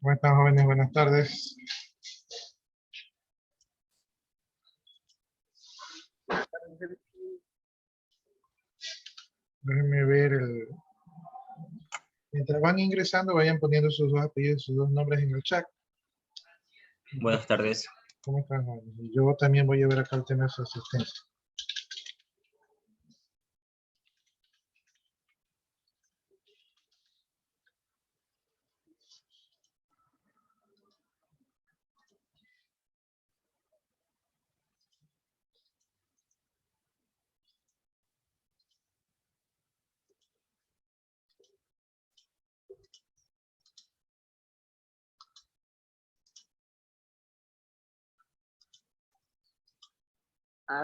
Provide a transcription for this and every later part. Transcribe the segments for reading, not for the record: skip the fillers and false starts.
¿Cómo están, jóvenes? Buenas tardes. Déjenme ver el... Mientras van ingresando, vayan poniendo sus dos apellidos, sus dos nombres en el chat. Buenas tardes. ¿Cómo están, jóvenes? Y yo también voy a ver acá el tema de su asistencia.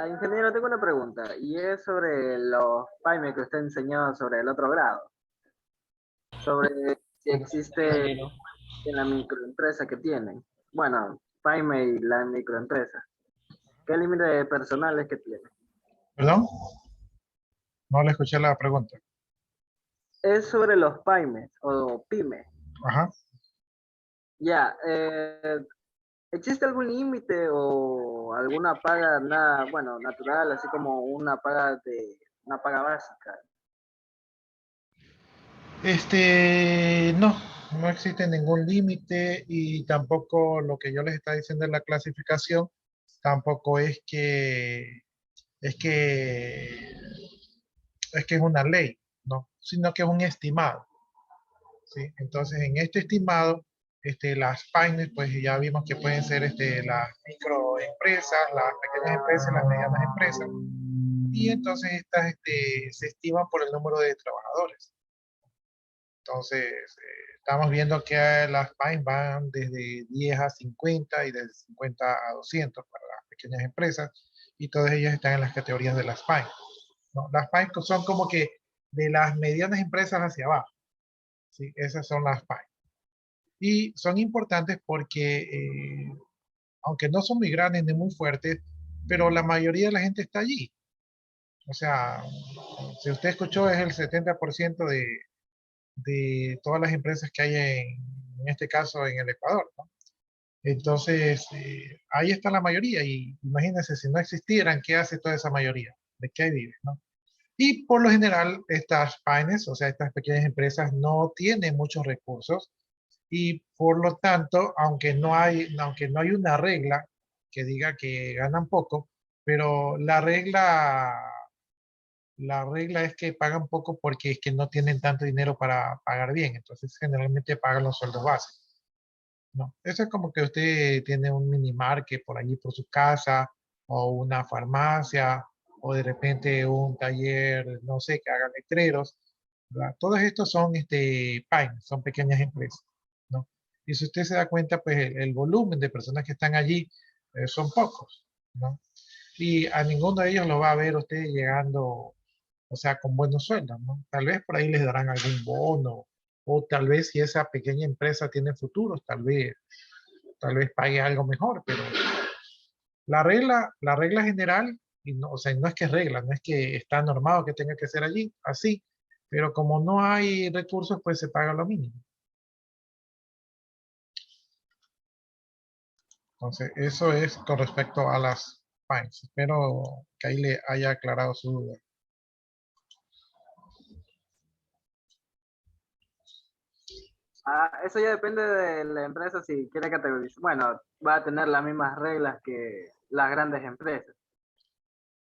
Ingeniero, tengo una pregunta y es sobre los PAIME que usted enseñó sobre el otro grado, sobre si existe en la microempresa que tienen. Bueno, PAIME y la microempresa. ¿Qué límite de personal es que tiene? ¿Perdón? No le escuché la pregunta. Es sobre los PAIME o PYME. Ajá. Ya, ¿existe algún límite o alguna paga nada, bueno, natural, así como una paga básica? No existe ningún límite y tampoco lo que yo les estaba diciendo en la clasificación, tampoco es que, es que es una ley, ¿no? Sino que es un estimado. ¿Sí? Entonces, en este estimado, las PAINES, pues ya vimos que pueden ser las microempresas, las pequeñas empresas, las medianas empresas, y entonces estas se estiman por el número de trabajadores. Entonces, estamos viendo que las PAINES van desde 10 a 50 y desde 50 a 200 para las pequeñas empresas, y todas ellas están en las categorías de las PAINES, ¿no? Las PAINES son como que de las medianas empresas hacia abajo, ¿sí? Esas son las PAINES. Y son importantes porque, aunque no son muy grandes ni muy fuertes, pero la mayoría de la gente está allí. O sea, si usted escuchó, es el 70% de todas las empresas que hay en este caso en el Ecuador, ¿no? Entonces, ahí está la mayoría. Y imagínense, si no existieran, ¿qué hace toda esa mayoría? ¿De qué vive, no? Y por lo general, estas PAINES, o sea, estas pequeñas empresas, no tienen muchos recursos y por lo tanto, aunque no hay una regla que diga que ganan poco, pero la regla es que pagan poco porque es que no tienen tanto dinero para pagar bien, entonces generalmente pagan los sueldos básicos, ¿no? Eso es como que usted tiene un mini market por allí por su casa, o una farmacia, o de repente un taller, no sé, que haga letreros, ¿verdad? Todos estos son PAIN, son pequeñas empresas, ¿no? Y si usted se da cuenta, pues el volumen de personas que están allí son pocos, ¿no? Y a ninguno de ellos lo va a ver usted llegando, o sea, con buenos sueldos, ¿no? Tal vez por ahí les darán algún bono, o tal vez si esa pequeña empresa tiene futuros, tal vez pague algo mejor, pero la regla general, y no, o sea, no es que es regla, no es que está normado que tenga que ser allí, así, pero como no hay recursos, pues se paga lo mínimo. Entonces, eso es con respecto a las fines. Espero que ahí le haya aclarado su duda. Eso ya depende de la empresa si quiere categorizar. Bueno, va a tener las mismas reglas que las grandes empresas.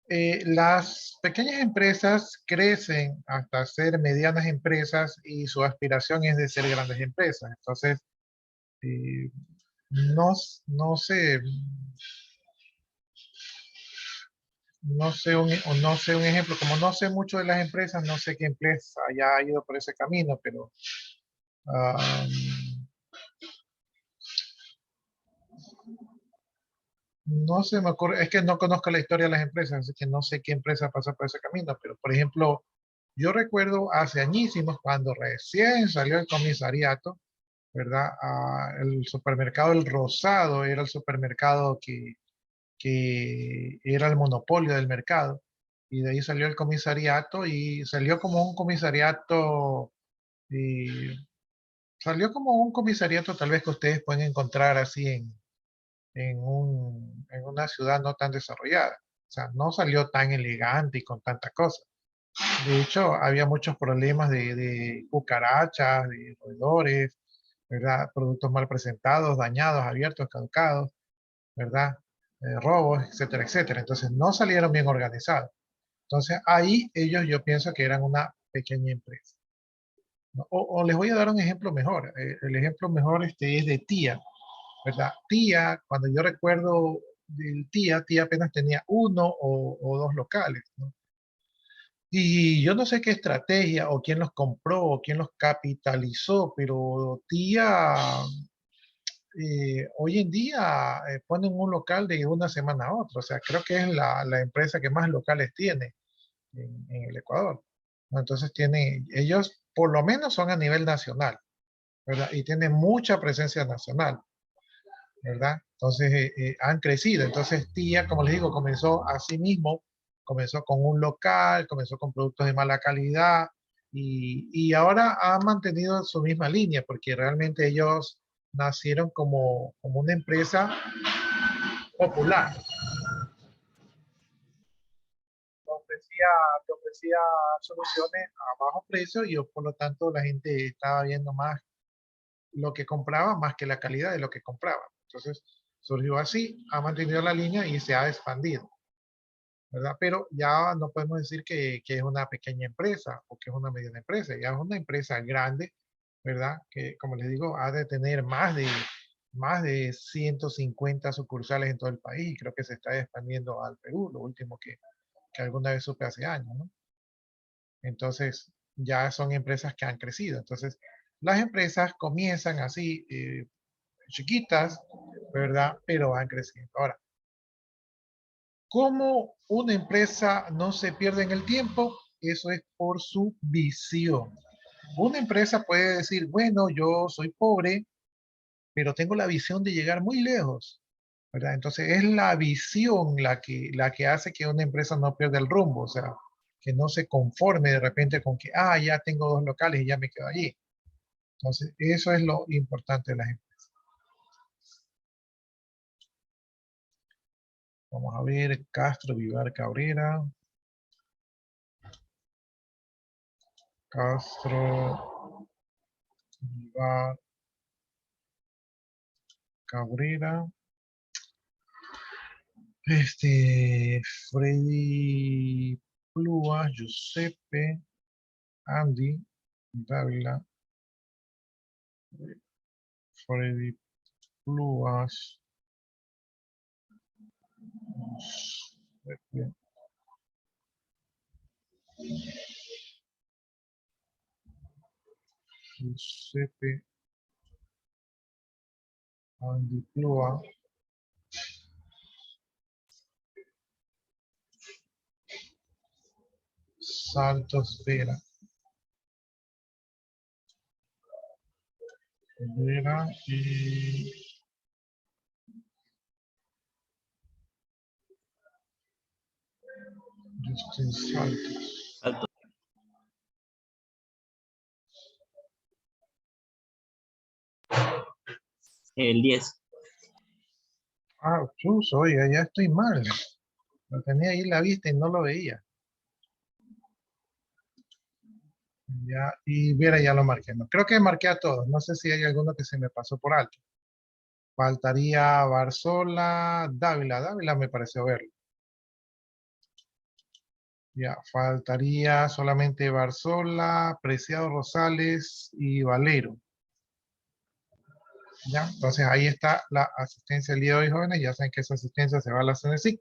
Las pequeñas empresas crecen hasta ser medianas empresas y su aspiración es de ser grandes empresas. Entonces, eh, no, no sé un ejemplo, como no sé mucho de las empresas, no sé qué empresa haya ido por ese camino, pero no se me ocurre, es que no conozco la historia de las empresas, así que no sé qué empresa pasó por ese camino, pero por ejemplo, yo recuerdo hace añísimos cuando recién salió el comisariato, ¿verdad? El supermercado El Rosado era el supermercado que era el monopolio del mercado, y de ahí salió el comisariato y salió como un comisariato Salió como un comisariato tal vez que ustedes pueden encontrar así en una ciudad no tan desarrollada. O sea, no salió tan elegante y con tanta cosa. De hecho, había muchos problemas de cucarachas, de roedores, ¿verdad? Productos mal presentados, dañados, abiertos, caducados, ¿verdad? Robos, etcétera, etcétera. Entonces, no salieron bien organizados. Entonces, ahí ellos yo pienso que eran una pequeña empresa, ¿no? O les voy a dar un ejemplo mejor. El ejemplo mejor es de Tía, ¿verdad? Tía, cuando yo recuerdo del Tía apenas tenía uno o dos locales, ¿no? Y yo no sé qué estrategia o quién los compró o quién los capitalizó, pero Tía hoy en día ponen un local de una semana a otra. O sea, creo que es la empresa que más locales tiene en el Ecuador, ¿no? Entonces ellos por lo menos son a nivel nacional, ¿verdad? Y tienen mucha presencia nacional, ¿verdad? Entonces han crecido. Entonces Tía, como les digo, comenzó así mismo, comenzó con un local, comenzó con productos de mala calidad y ahora ha mantenido su misma línea porque realmente ellos nacieron como una empresa popular. Ofrecía, que ofrecía soluciones a bajo precio y por lo tanto la gente estaba viendo más lo que compraba más que la calidad de lo que compraba. Entonces surgió así, ha mantenido la línea y se ha expandido, ¿verdad? Pero ya no podemos decir que es una pequeña empresa o que es una mediana empresa, ya es una empresa grande, ¿verdad? Que como les digo, ha de tener más de 150 sucursales en todo el país y creo que se está expandiendo al Perú, lo último que alguna vez supe hace años, ¿no? Entonces, ya son empresas que han crecido. Entonces, las empresas comienzan así, chiquitas, ¿verdad? Pero van creciendo. Ahora, ¿cómo una empresa no se pierde en el tiempo? Eso es por su visión. Una empresa puede decir, bueno, yo soy pobre, pero tengo la visión de llegar muy lejos, ¿verdad? Entonces es la visión la que hace que una empresa no pierda el rumbo, o sea, que no se conforme de repente con que, ya tengo dos locales y ya me quedo allí. Entonces, eso es lo importante de las empresas. Vamos a ver, Castro Vivar Cabrera. Castro Vivar Cabrera. Freddy Plúa, Giuseppe, Andy, Dávila, Freddy Plúas, Giuseppe, Giuseppe, Andy Plúa, Santos Vera, Vera y Justin Santos. Alto. El 10. Chuso, oiga, ya estoy mal. Lo tenía ahí en la vista y no lo veía. Ya, y Vera ya lo marqué. No, creo que marqué a todos. No sé si hay alguno que se me pasó por alto. Faltaría Barzola, Dávila. Dávila me pareció verlo. Ya, faltaría solamente Barzola, Preciado Rosales y Valero. Ya, entonces ahí está la asistencia del día de hoy, jóvenes. Ya saben que esa asistencia se va a la CNCIC,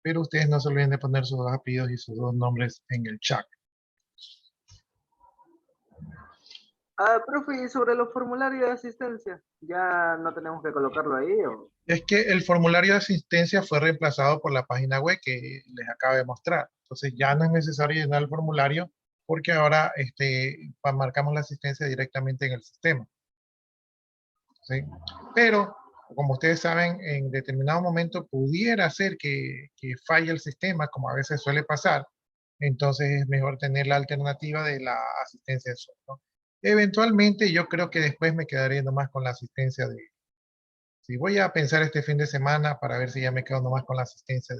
pero ustedes no se olviden de poner sus dos apellidos y sus dos nombres en el chat. Profe, ¿y sobre los formularios de asistencia? ¿Ya no tenemos que colocarlo ahí? ¿O? Es que el formulario de asistencia fue reemplazado por la página web que les acabo de mostrar. Entonces ya no es necesario llenar el formulario porque ahora marcamos la asistencia directamente en el sistema, ¿sí? Pero, como ustedes saben, en determinado momento pudiera ser que falle el sistema, como a veces suele pasar. Entonces es mejor tener la alternativa de la asistencia de software, ¿no? Eventualmente yo creo que después me quedaré nomás con la asistencia de... Si voy a pensar este fin de semana para ver si ya me quedo nomás con la asistencia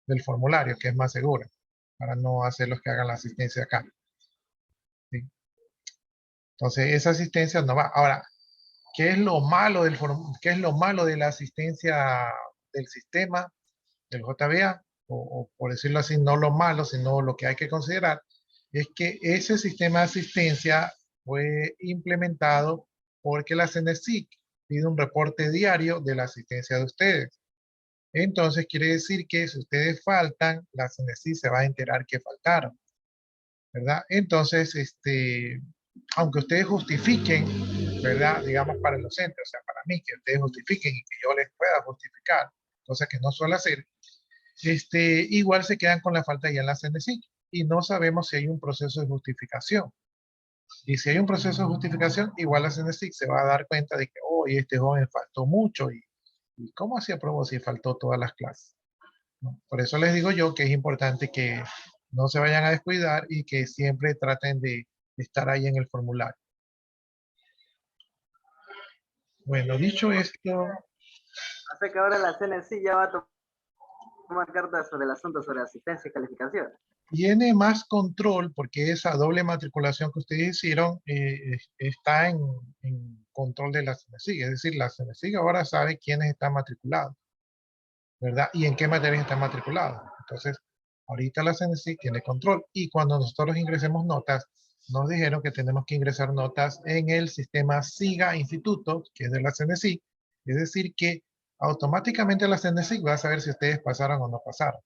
del formulario, que es más segura, para no hacer los que hagan la asistencia acá. ¿Sí? Entonces esa asistencia no va. Ahora, ¿qué es lo malo qué es lo malo de la asistencia del sistema, del JBA? O por decirlo así, no lo malo, sino lo que hay que considerar, es que ese sistema de asistencia fue implementado porque la CENESIC pide un reporte diario de la asistencia de ustedes. Entonces quiere decir que si ustedes faltan, la CENESIC se va a enterar que faltaron, ¿verdad? Entonces, aunque ustedes justifiquen, ¿verdad? Digamos para el docente, o sea, para mí, que ustedes justifiquen y que yo les pueda justificar, cosa que no suelo hacer, igual se quedan con la falta ya en la CENESIC y no sabemos si hay un proceso de justificación. Y si hay un proceso de justificación, igual la CENESIC se va a dar cuenta de que, oh, este joven faltó mucho y ¿cómo así aprobó si faltó todas las clases? ¿No? Por eso les digo yo que es importante que no se vayan a descuidar y que siempre traten de estar ahí en el formulario. Bueno, dicho esto, Hace que ahora la CNC ya va a tomar cartas sobre el asunto sobre asistencia y calificación. tiene más control porque esa doble matriculación que ustedes hicieron está en control de la CENESIG. Es decir, la CENESIG ahora sabe quiénes están matriculados, ¿verdad? Y en qué materias están matriculados. Entonces, ahorita la CENESIG tiene control. Y cuando nosotros ingresemos notas, nos dijeron que tenemos que ingresar notas en el sistema SIGA Instituto, que es de la CENESIG. Es decir, que automáticamente la CENESIG va a saber si ustedes pasaron o no pasaron.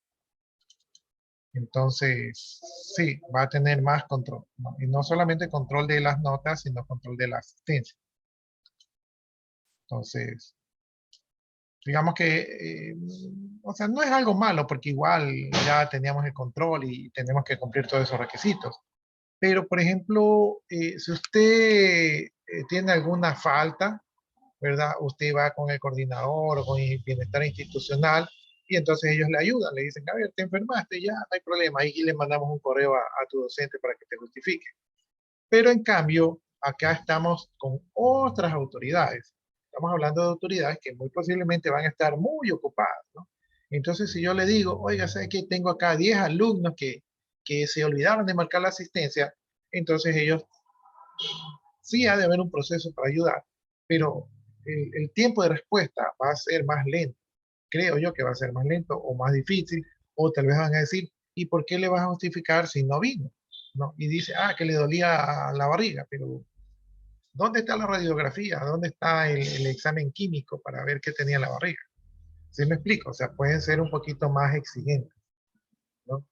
Entonces, sí, va a tener más control, ¿no? Y no solamente control de las notas, sino control de la asistencia. Entonces, digamos que, o sea, no es algo malo, porque igual ya teníamos el control y tenemos que cumplir todos esos requisitos. Pero, por ejemplo, si usted tiene alguna falta, ¿verdad? Usted va con el coordinador o con el bienestar institucional y entonces ellos le ayudan, le dicen, a ver, te enfermaste, ya no hay problema, y le mandamos un correo a tu docente para que te justifique. Pero en cambio, acá estamos con otras autoridades. Estamos hablando de autoridades que muy posiblemente van a estar muy ocupadas, ¿no? Entonces, si yo le digo, oiga, ¿sabe qué? Tengo acá 10 alumnos que se olvidaron de marcar la asistencia, entonces ellos sí ha de haber un proceso para ayudar, pero el tiempo de respuesta va a ser más lento. Creo yo que va a ser más lento o más difícil, o tal vez van a decir, ¿y por qué le vas a justificar si no vino? ¿No? Y dice, ah, que le dolía la barriga, pero ¿dónde está la radiografía? ¿Dónde está el examen químico para ver qué tenía la barriga? ¿Sí me explico? O sea, pueden ser un poquito más exigentes, ¿no?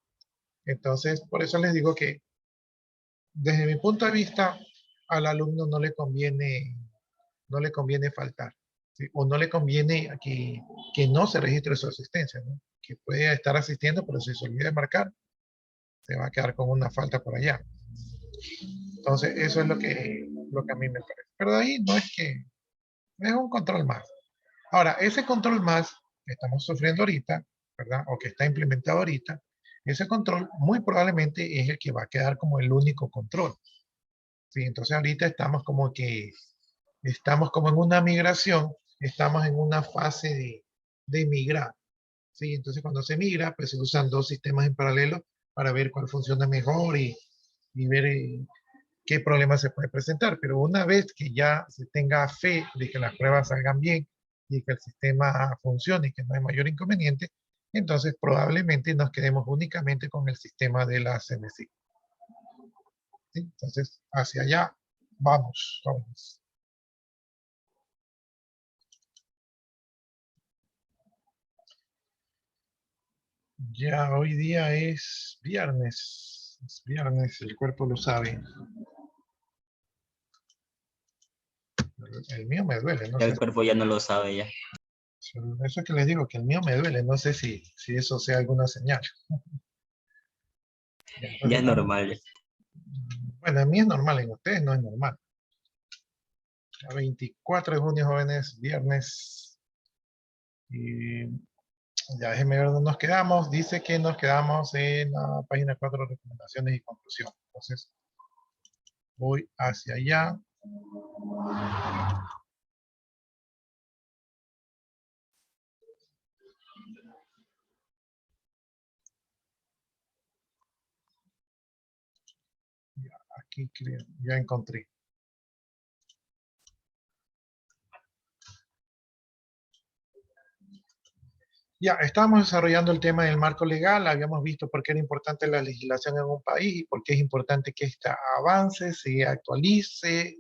Entonces, por eso les digo que desde mi punto de vista, al alumno no le conviene faltar, ¿sí? O no le conviene que no se registre su asistencia, ¿no? Que puede estar asistiendo, pero si se olvida de marcar, se va a quedar con una falta por allá. Entonces, eso es lo que a mí me parece. Pero de ahí no es que, es un control más. Ahora, ese control más que estamos sufriendo ahorita, ¿verdad? O que está implementado ahorita, ese control muy probablemente es el que va a quedar como el único control. ¿Sí? Entonces ahorita estamos como en una migración, estamos en una fase de migrar. ¿Sí? Entonces cuando se migra, pues se usan dos sistemas en paralelo para ver cuál funciona mejor y ver qué problemas se puede presentar. Pero una vez que ya se tenga fe de que las pruebas salgan bien y que el sistema funcione y que no hay mayor inconveniente, entonces probablemente nos quedemos únicamente con el sistema de la CNC. ¿Sí? Entonces, hacia allá vamos, jóvenes. Ya hoy día es viernes. Es viernes, el cuerpo lo sabe. El mío me duele, no Ya sé. el cuerpo ya no lo sabe ya. Eso es que les digo, que el mío me duele, no sé si eso sea alguna señal. Ya, Ya es estamos. normal. Bueno, en mí es normal, en ustedes no es normal. Ya 24 de junio, jóvenes, viernes. Y ya déjenme ver dónde nos quedamos. Dice que nos quedamos en la página 4, recomendaciones y conclusión. Entonces, voy hacia allá. Aquí creo, ya encontré. Ya, estábamos desarrollando el tema del marco legal, habíamos visto por qué era importante la legislación en un país y por qué es importante que ésta avance, se actualice,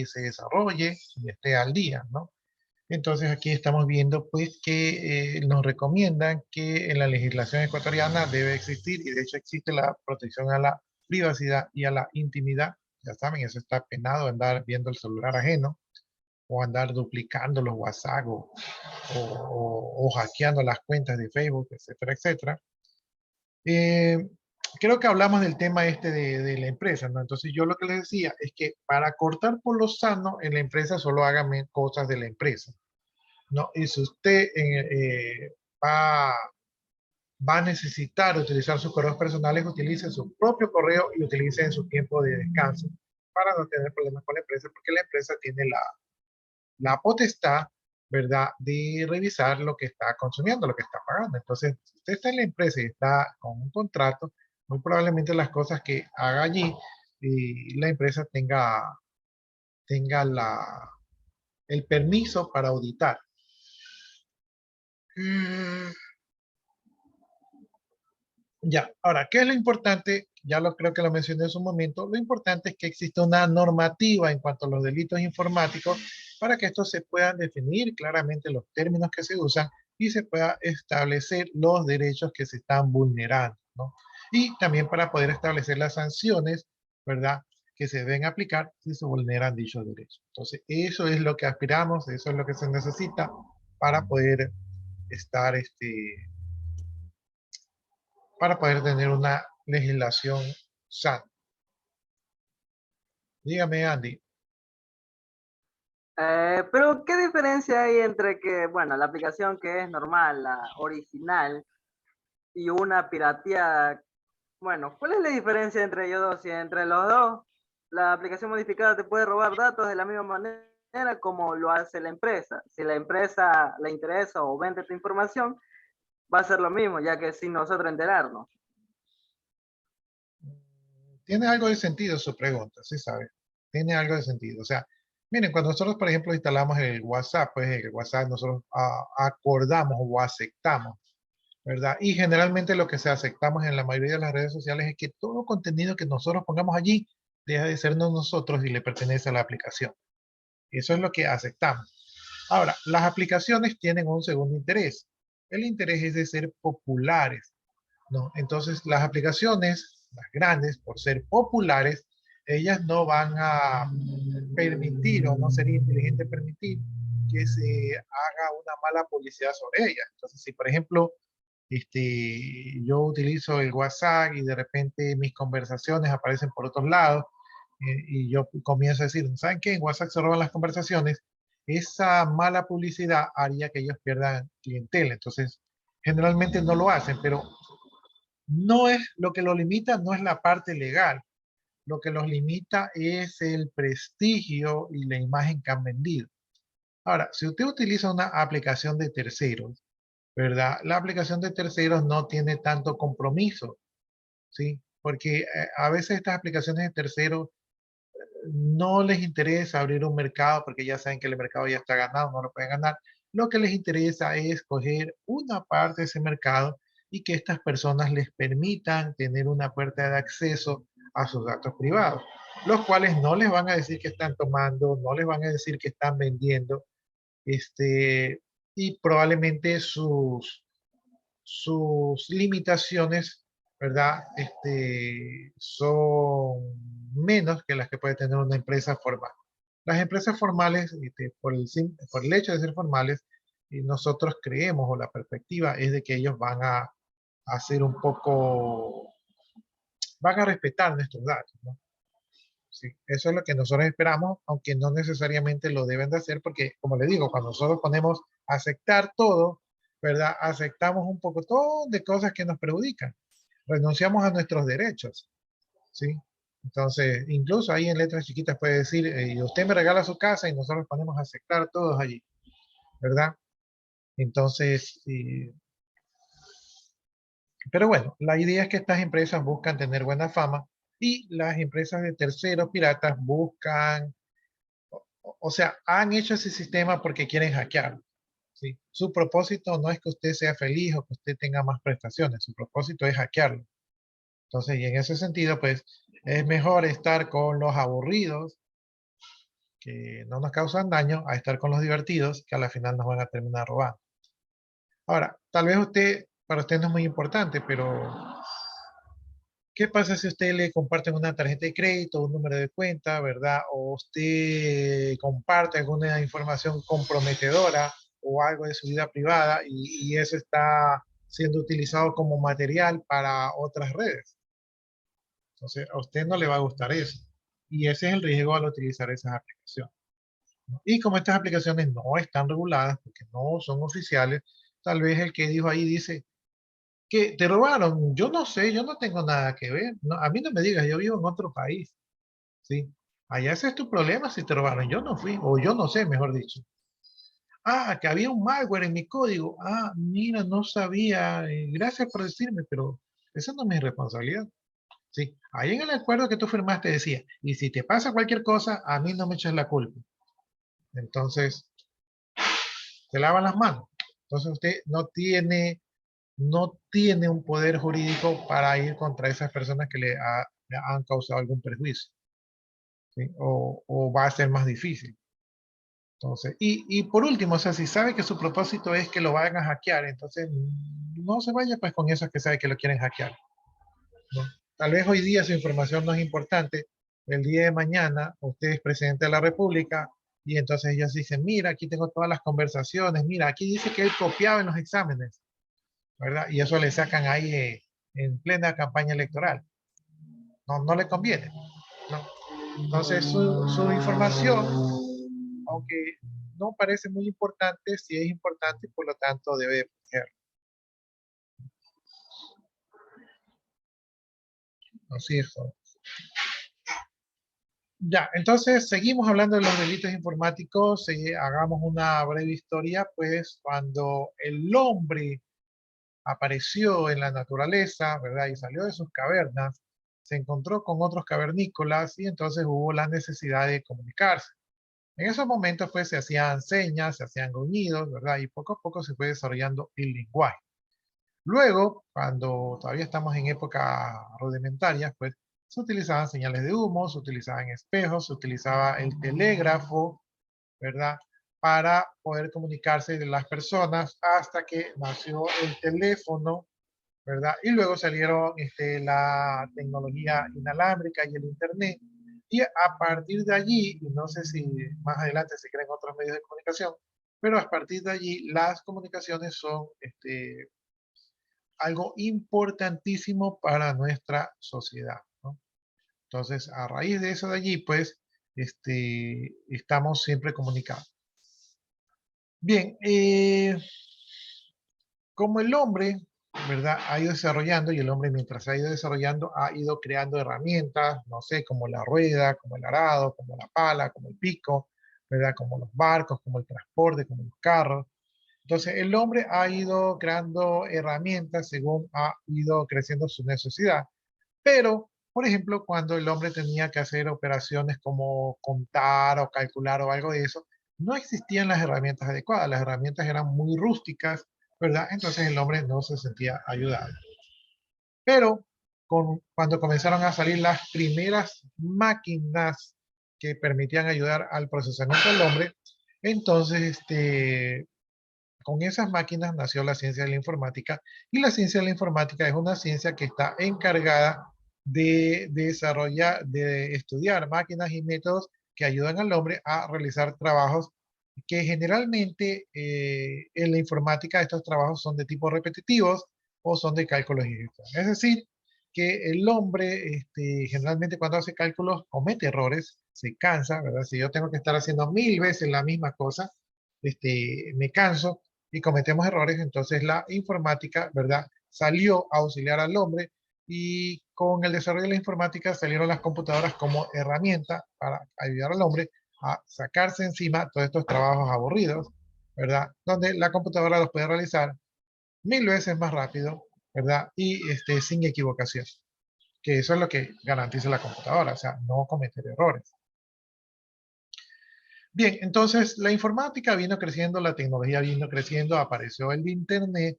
se desarrolle y esté al día, ¿no? Entonces aquí estamos viendo pues que nos recomiendan que en la legislación ecuatoriana debe existir, y de hecho existe la protección a la privacidad y a la intimidad. Ya saben, eso está penado, andar viendo el celular ajeno o andar duplicando los WhatsApp o hackeando las cuentas de Facebook, etcétera, etcétera. Eh, Creo que hablamos del tema este de la empresa, ¿no? Entonces yo lo que les decía es que para cortar por lo sano en la empresa solo hagan cosas de la empresa, ¿no? Y si usted va a necesitar utilizar sus correos personales, utilice su propio correo y utilice en su tiempo de descanso para no tener problemas con la empresa, porque la empresa tiene la potestad, ¿verdad?, de revisar lo que está consumiendo, lo que está pagando. Entonces, si usted está en la empresa y está con un contrato, muy probablemente las cosas que haga allí, la empresa tenga el permiso para auditar. Ya, ahora, ¿qué es lo importante? Ya lo creo que lo mencioné en su momento. Lo importante es que exista una normativa en cuanto a los delitos informáticos para que estos se puedan definir claramente los términos que se usan y se pueda establecer los derechos que se están vulnerando, ¿no? Y también para poder establecer las sanciones, ¿verdad?, que se deben aplicar si se vulneran dichos derechos. Entonces, eso es lo que aspiramos, eso es lo que se necesita para poder estar para poder tener una legislación sana. Dígame, Andy. Pero, ¿qué diferencia hay entre que, bueno, la aplicación que es normal, la original, y una pirateada? Bueno, ¿cuál es la diferencia entre ellos dos? Si entre los dos, la aplicación modificada te puede robar datos de la misma manera como lo hace la empresa. Si la empresa le interesa o vende tu información, va a ser lo mismo, ya que sin nosotros enterarnos. Tiene algo de sentido su pregunta, sí sabe. Tiene algo de sentido. O sea, miren, cuando nosotros, por ejemplo, instalamos el WhatsApp, pues el WhatsApp nosotros acordamos o aceptamos, ¿verdad? Y generalmente lo que se aceptamos en la mayoría de las redes sociales es que todo contenido que nosotros pongamos allí deja de sernos nosotros y le pertenece a la aplicación. Eso es lo que aceptamos. Ahora, las aplicaciones tienen un segundo interés. El interés es de ser populares, ¿no? Entonces, las aplicaciones, las grandes, por ser populares, ellas no van a permitir o no sería inteligente permitir que se haga una mala publicidad sobre ellas. Entonces, si por ejemplo, yo utilizo el WhatsApp y de repente mis conversaciones aparecen por otros lados y yo comienzo a decir, ¿saben qué? En WhatsApp se roban las conversaciones. Esa mala publicidad haría que ellos pierdan clientela. Entonces, generalmente no lo hacen, pero no es lo que lo limita, no es la parte legal. Lo que los limita es el prestigio y la imagen que han vendido. Ahora, si usted utiliza una aplicación de terceros, ¿verdad? La aplicación de terceros no tiene tanto compromiso, ¿sí? Porque a veces estas aplicaciones de terceros no les interesa abrir un mercado porque ya saben que el mercado ya está ganado, no lo pueden ganar. Lo que les interesa es coger una parte de ese mercado y que estas personas les permitan tener una puerta de acceso a sus datos privados, los cuales no les van a decir que están tomando, no les van a decir que están vendiendo, y probablemente sus limitaciones, ¿verdad? Son menos que las que puede tener una empresa formal. Las empresas formales, por el hecho de ser formales, y nosotros creemos, o la perspectiva es de que ellos van a hacer un poco, van a respetar nuestros datos, ¿no? Sí, eso es lo que nosotros esperamos, aunque no necesariamente lo deben de hacer, porque, como le digo, cuando nosotros ponemos aceptar todo, ¿verdad? Aceptamos un poco de cosas que nos perjudican. Renunciamos a nuestros derechos, ¿sí? Entonces, incluso ahí en letras chiquitas puede decir, usted me regala su casa y nosotros ponemos a aceptar todos allí, ¿verdad? Entonces, pero bueno, la idea es que estas empresas buscan tener buena fama y las empresas de terceros piratas buscan, o sea, han hecho ese sistema porque quieren hackearlo. ¿Sí? Su propósito no es que usted sea feliz o que usted tenga más prestaciones, su propósito es hackearlo. Entonces, y en ese sentido, pues, es mejor estar con los aburridos que no nos causan daño a estar con los divertidos que a la final nos van a terminar robando. Ahora, tal vez para usted no es muy importante, pero ¿qué pasa si usted le comparten una tarjeta de crédito, un número de cuenta, ¿verdad? O usted comparte alguna información comprometedora o algo de su vida privada y eso está siendo utilizado como material para otras redes. Entonces, a usted no le va a gustar eso. Y ese es el riesgo al utilizar esas aplicaciones, ¿no? Y como estas aplicaciones no están reguladas, porque no son oficiales, tal vez el que dijo ahí dice, que te robaron, yo no sé, yo no tengo nada que ver. No, a mí no me digas, yo vivo en otro país, ¿sí? Allá ese es tu problema si te robaron, yo no fui, o yo no sé, mejor dicho. Ah, que había un malware en mi código. Ah, mira, no sabía, gracias por decirme, pero esa no es mi responsabilidad. Sí, ahí en el acuerdo que tú firmaste decía, y si te pasa cualquier cosa, a mí no me eches la culpa. Entonces, te lavan las manos. Entonces usted no tiene un poder jurídico para ir contra esas personas que le han causado algún perjuicio, ¿sí? O va a ser más difícil. Entonces, y por último, o sea, si sabe que su propósito es que lo vayan a hackear, entonces no se vaya pues con esos que sabe que lo quieren hackear, ¿no? Tal vez hoy día su información no es importante, el día de mañana usted es presidente de la República y entonces ellos dicen, mira, aquí tengo todas las conversaciones, mira, aquí dice que él copiaba en los exámenes, ¿verdad? Y eso le sacan ahí en plena campaña electoral. No, no le conviene, ¿no? Entonces su información, aunque no parece muy importante, sí es importante y por lo tanto debe proteger. Así es. Ya, entonces seguimos hablando de los delitos informáticos. Hagamos una breve historia, pues cuando el hombre apareció en la naturaleza, ¿verdad? Y salió de sus cavernas, se encontró con otros cavernícolas y entonces hubo la necesidad de comunicarse. En esos momentos, pues, se hacían señas, se hacían gruñidos, ¿verdad? Y poco a poco se fue desarrollando el lenguaje. Luego, cuando todavía estamos en época rudimentarias, pues, se utilizaban señales de humo, se utilizaban espejos, se utilizaba el telégrafo, ¿verdad? Para poder comunicarse de las personas hasta que nació el teléfono, ¿verdad? Y luego salieron la tecnología inalámbrica y el Internet. Y a partir de allí, y no sé si más adelante se creen otros medios de comunicación, pero a partir de allí las comunicaciones son algo importantísimo para nuestra sociedad, ¿no? Entonces, a raíz de eso de allí, pues, estamos siempre comunicados. Bien, como el hombre, ¿verdad? Ha ido desarrollando y el hombre mientras ha ido desarrollando ha ido creando herramientas, no sé, como la rueda, como el arado, como la pala, como el pico, ¿verdad? Como los barcos, como el transporte, como los carros. Entonces el hombre ha ido creando herramientas según ha ido creciendo su necesidad. Pero, por ejemplo, cuando el hombre tenía que hacer operaciones como contar o calcular o algo de eso, no existían las herramientas adecuadas, las herramientas eran muy rústicas, ¿verdad? Entonces el hombre no se sentía ayudado. Pero cuando comenzaron a salir las primeras máquinas que permitían ayudar al procesamiento del hombre, entonces con esas máquinas nació la ciencia de la informática y la ciencia de la informática es una ciencia que está encargada de desarrollar, de estudiar máquinas y métodos que ayudan al hombre a realizar trabajos que generalmente en la informática estos trabajos son de tipo repetitivos o son de cálculos y gestión. Es decir, que el hombre generalmente cuando hace cálculos comete errores, se cansa, ¿verdad? Si yo tengo que estar haciendo 1000 veces la misma cosa, me canso y cometemos errores, entonces la informática, ¿verdad? Salió a auxiliar al hombre Y con el desarrollo de la informática salieron las computadoras como herramienta para ayudar al hombre a sacarse encima todos estos trabajos aburridos, ¿verdad? Donde la computadora los puede realizar 1000 veces más rápido, ¿verdad? Y sin equivocación, que eso es lo que garantiza la computadora, o sea, no cometer errores. Bien, entonces la informática vino creciendo, la tecnología vino creciendo, apareció el Internet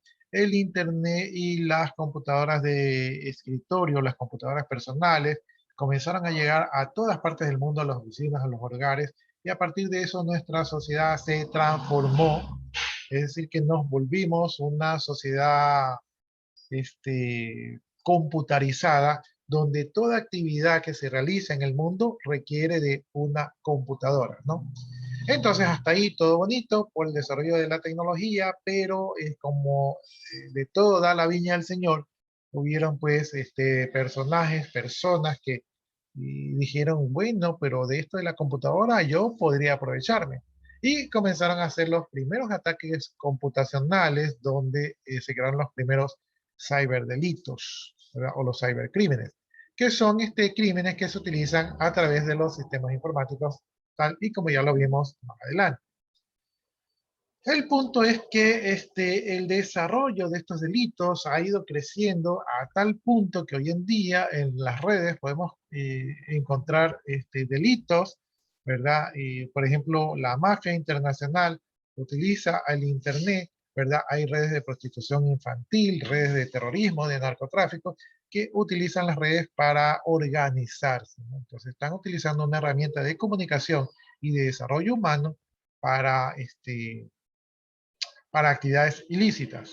y las computadoras de escritorio, las computadoras personales, comenzaron a llegar a todas partes del mundo, a las oficinas, a los hogares, y a partir de eso nuestra sociedad se transformó, es decir, que nos volvimos una sociedad computarizada, donde toda actividad que se realiza en el mundo requiere de una computadora, ¿no? Entonces, hasta ahí todo bonito por el desarrollo de la tecnología, pero como de todo da la viña al Señor, hubieron pues personas que dijeron, bueno, pero de esto de la computadora yo podría aprovecharme. Y comenzaron a hacer los primeros ataques computacionales donde se crearon los primeros ciberdelitos, ¿verdad? O los cibercrímenes, que son crímenes que se utilizan a través de los sistemas informáticos, tal y como ya lo vimos más adelante. El punto es que el desarrollo de estos delitos ha ido creciendo a tal punto que hoy en día en las redes podemos encontrar delitos, ¿verdad? Por ejemplo, la mafia internacional utiliza el Internet, ¿verdad? Hay redes de prostitución infantil, redes de terrorismo, de narcotráfico, que utilizan las redes para organizarse, ¿no? Entonces están utilizando una herramienta de comunicación y de desarrollo humano para actividades ilícitas.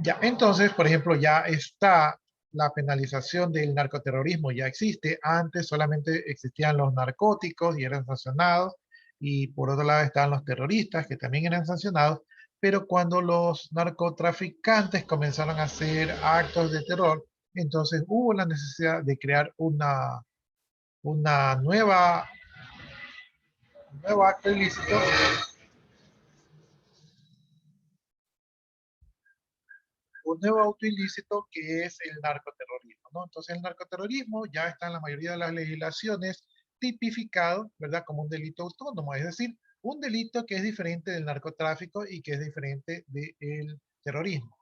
Ya, entonces, por ejemplo, ya está la penalización del narcoterrorismo, ya existe. Antes solamente existían los narcóticos y eran sancionados, y por otro lado estaban los terroristas que también eran sancionados, pero cuando los narcotraficantes comenzaron a hacer actos de terror, entonces hubo la necesidad de crear una un nuevo acto ilícito, un nuevo auto ilícito que es el narcoterrorismo, ¿no? Entonces el narcoterrorismo ya está en la mayoría de las legislaciones tipificado, ¿verdad? Como un delito autónomo, es decir, un delito que es diferente del narcotráfico y que es diferente del terrorismo,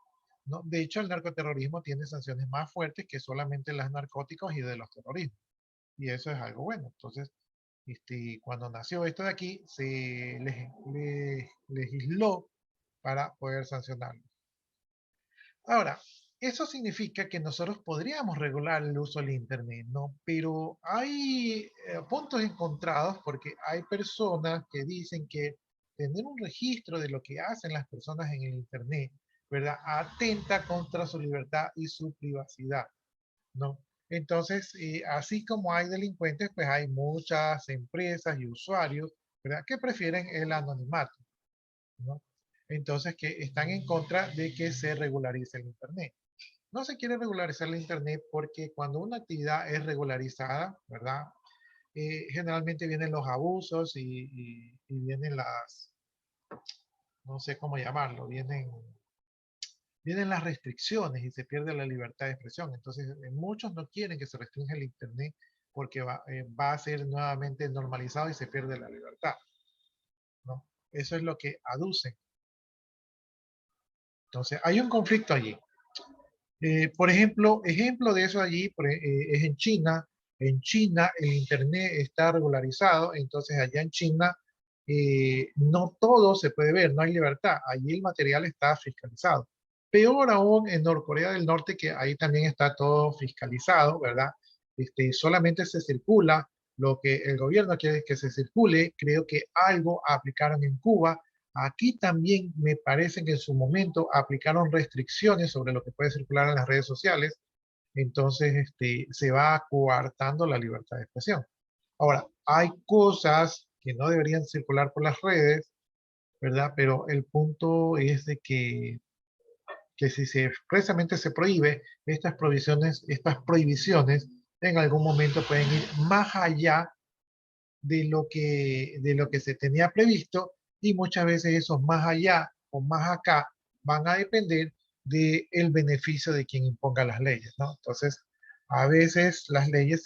¿no? De hecho, el narcoterrorismo tiene sanciones más fuertes que solamente las narcóticos y de los terrorismos. Y eso es algo bueno. Entonces, cuando nació esto de aquí, se legisló para poder sancionarlo. Ahora, eso significa que nosotros podríamos regular el uso del Internet, ¿no? Pero hay puntos encontrados porque hay personas que dicen que tener un registro de lo que hacen las personas en el Internet, ¿verdad? Atenta contra su libertad y su privacidad, ¿no? Entonces, así como hay delincuentes, pues hay muchas empresas y usuarios, ¿verdad? Que prefieren el anonimato, ¿no? Entonces, que están en contra de que se regularice el Internet. No se quiere regularizar el Internet porque cuando una actividad es regularizada, ¿verdad? Generalmente vienen los abusos y vienen no sé cómo llamarlo, vienen las restricciones y se pierde la libertad de expresión. Entonces, muchos no quieren que se restrinja el Internet porque va a ser nuevamente normalizado y se pierde la libertad, ¿no? Eso es lo que aducen. Entonces, hay un conflicto allí. Por ejemplo de eso allí es en China. En China el Internet está regularizado, entonces allá en China no todo se puede ver, no hay libertad. Allí el material está fiscalizado. Peor aún en Corea del Norte, que ahí también está todo fiscalizado, ¿verdad? Solamente se circula lo que el gobierno quiere que se circule. Creo que algo aplicaron en Cuba. Aquí también me parece que en su momento aplicaron restricciones sobre lo que puede circular en las redes sociales. Entonces, se va coartando la libertad de expresión. Ahora, hay cosas que no deberían circular por las redes, ¿verdad? Pero el punto es de que si se expresamente se prohíbe, estas prohibiciones en algún momento pueden ir más allá de lo que se tenía previsto y muchas veces esos más allá o más acá van a depender del beneficio de quien imponga las leyes, ¿no? Entonces, a veces las leyes,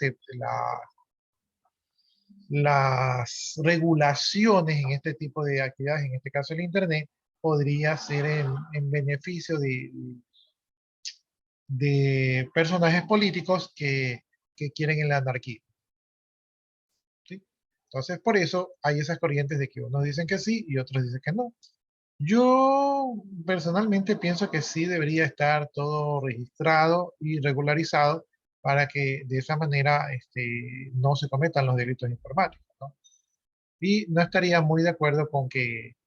las regulaciones en este tipo de actividades, en este caso el Internet, podría ser en beneficio de personajes políticos que quieren el anarquía. ¿Sí? Entonces, por eso hay esas corrientes de que unos dicen que sí y otros dicen que no. Yo personalmente pienso que sí debería estar todo registrado y regularizado para que de esa manera no se cometan los delitos informáticos, ¿no? Y no estaría muy de acuerdo con que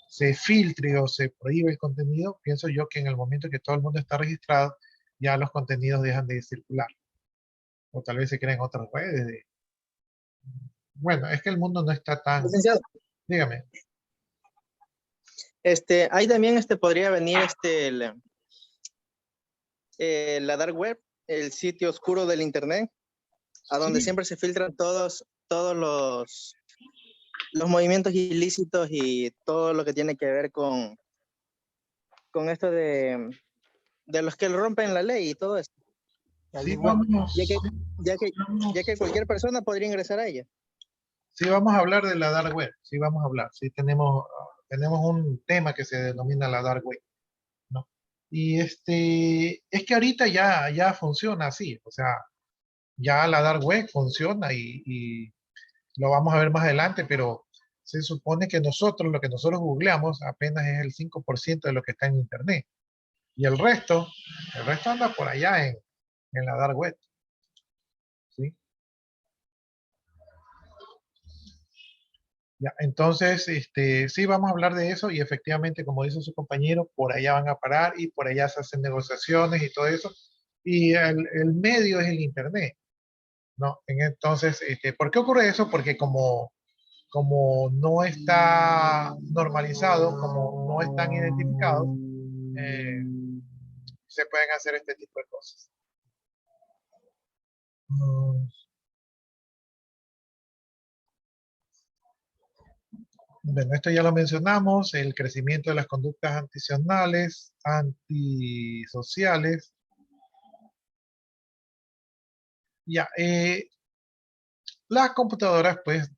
se filtre o se prohíbe el contenido. Pienso yo que en el momento que todo el mundo está registrado, ya los contenidos dejan de circular. O tal vez se creen otras redes. Bueno, es que el mundo no está tan... Licenciado, Dígame. ahí también podría venir la dark web, el sitio oscuro del internet, a donde Sí, siempre se filtran todos los movimientos ilícitos y todo lo que tiene que ver con esto de los que rompen la ley y todo esto. sí Ya que, ya que, vamos, ya que cualquier persona podría ingresar a ella. sí vamos a hablar de la dark web. Sí vamos a hablar. Sí tenemos un tema que se denomina la dark web, ¿no? Y es que ahorita ya funciona así. O sea, ya la dark web funciona y lo vamos a ver más adelante, pero se supone que lo que nosotros googleamos apenas es el 5% de lo que está en internet. Y el resto anda por allá en la dark web, ¿sí? Ya, entonces, sí, vamos a hablar de eso y efectivamente, como dice su compañero, por allá van a parar y por allá se hacen negociaciones y todo eso. Y el medio es el internet, ¿no? Entonces, ¿por qué ocurre eso? Porque como no está normalizado, como no están identificados, eh, se pueden hacer este tipo de cosas. Mm, Bueno, esto ya lo mencionamos, el crecimiento de las conductas antisionales, antisociales. Ya, las computadoras pues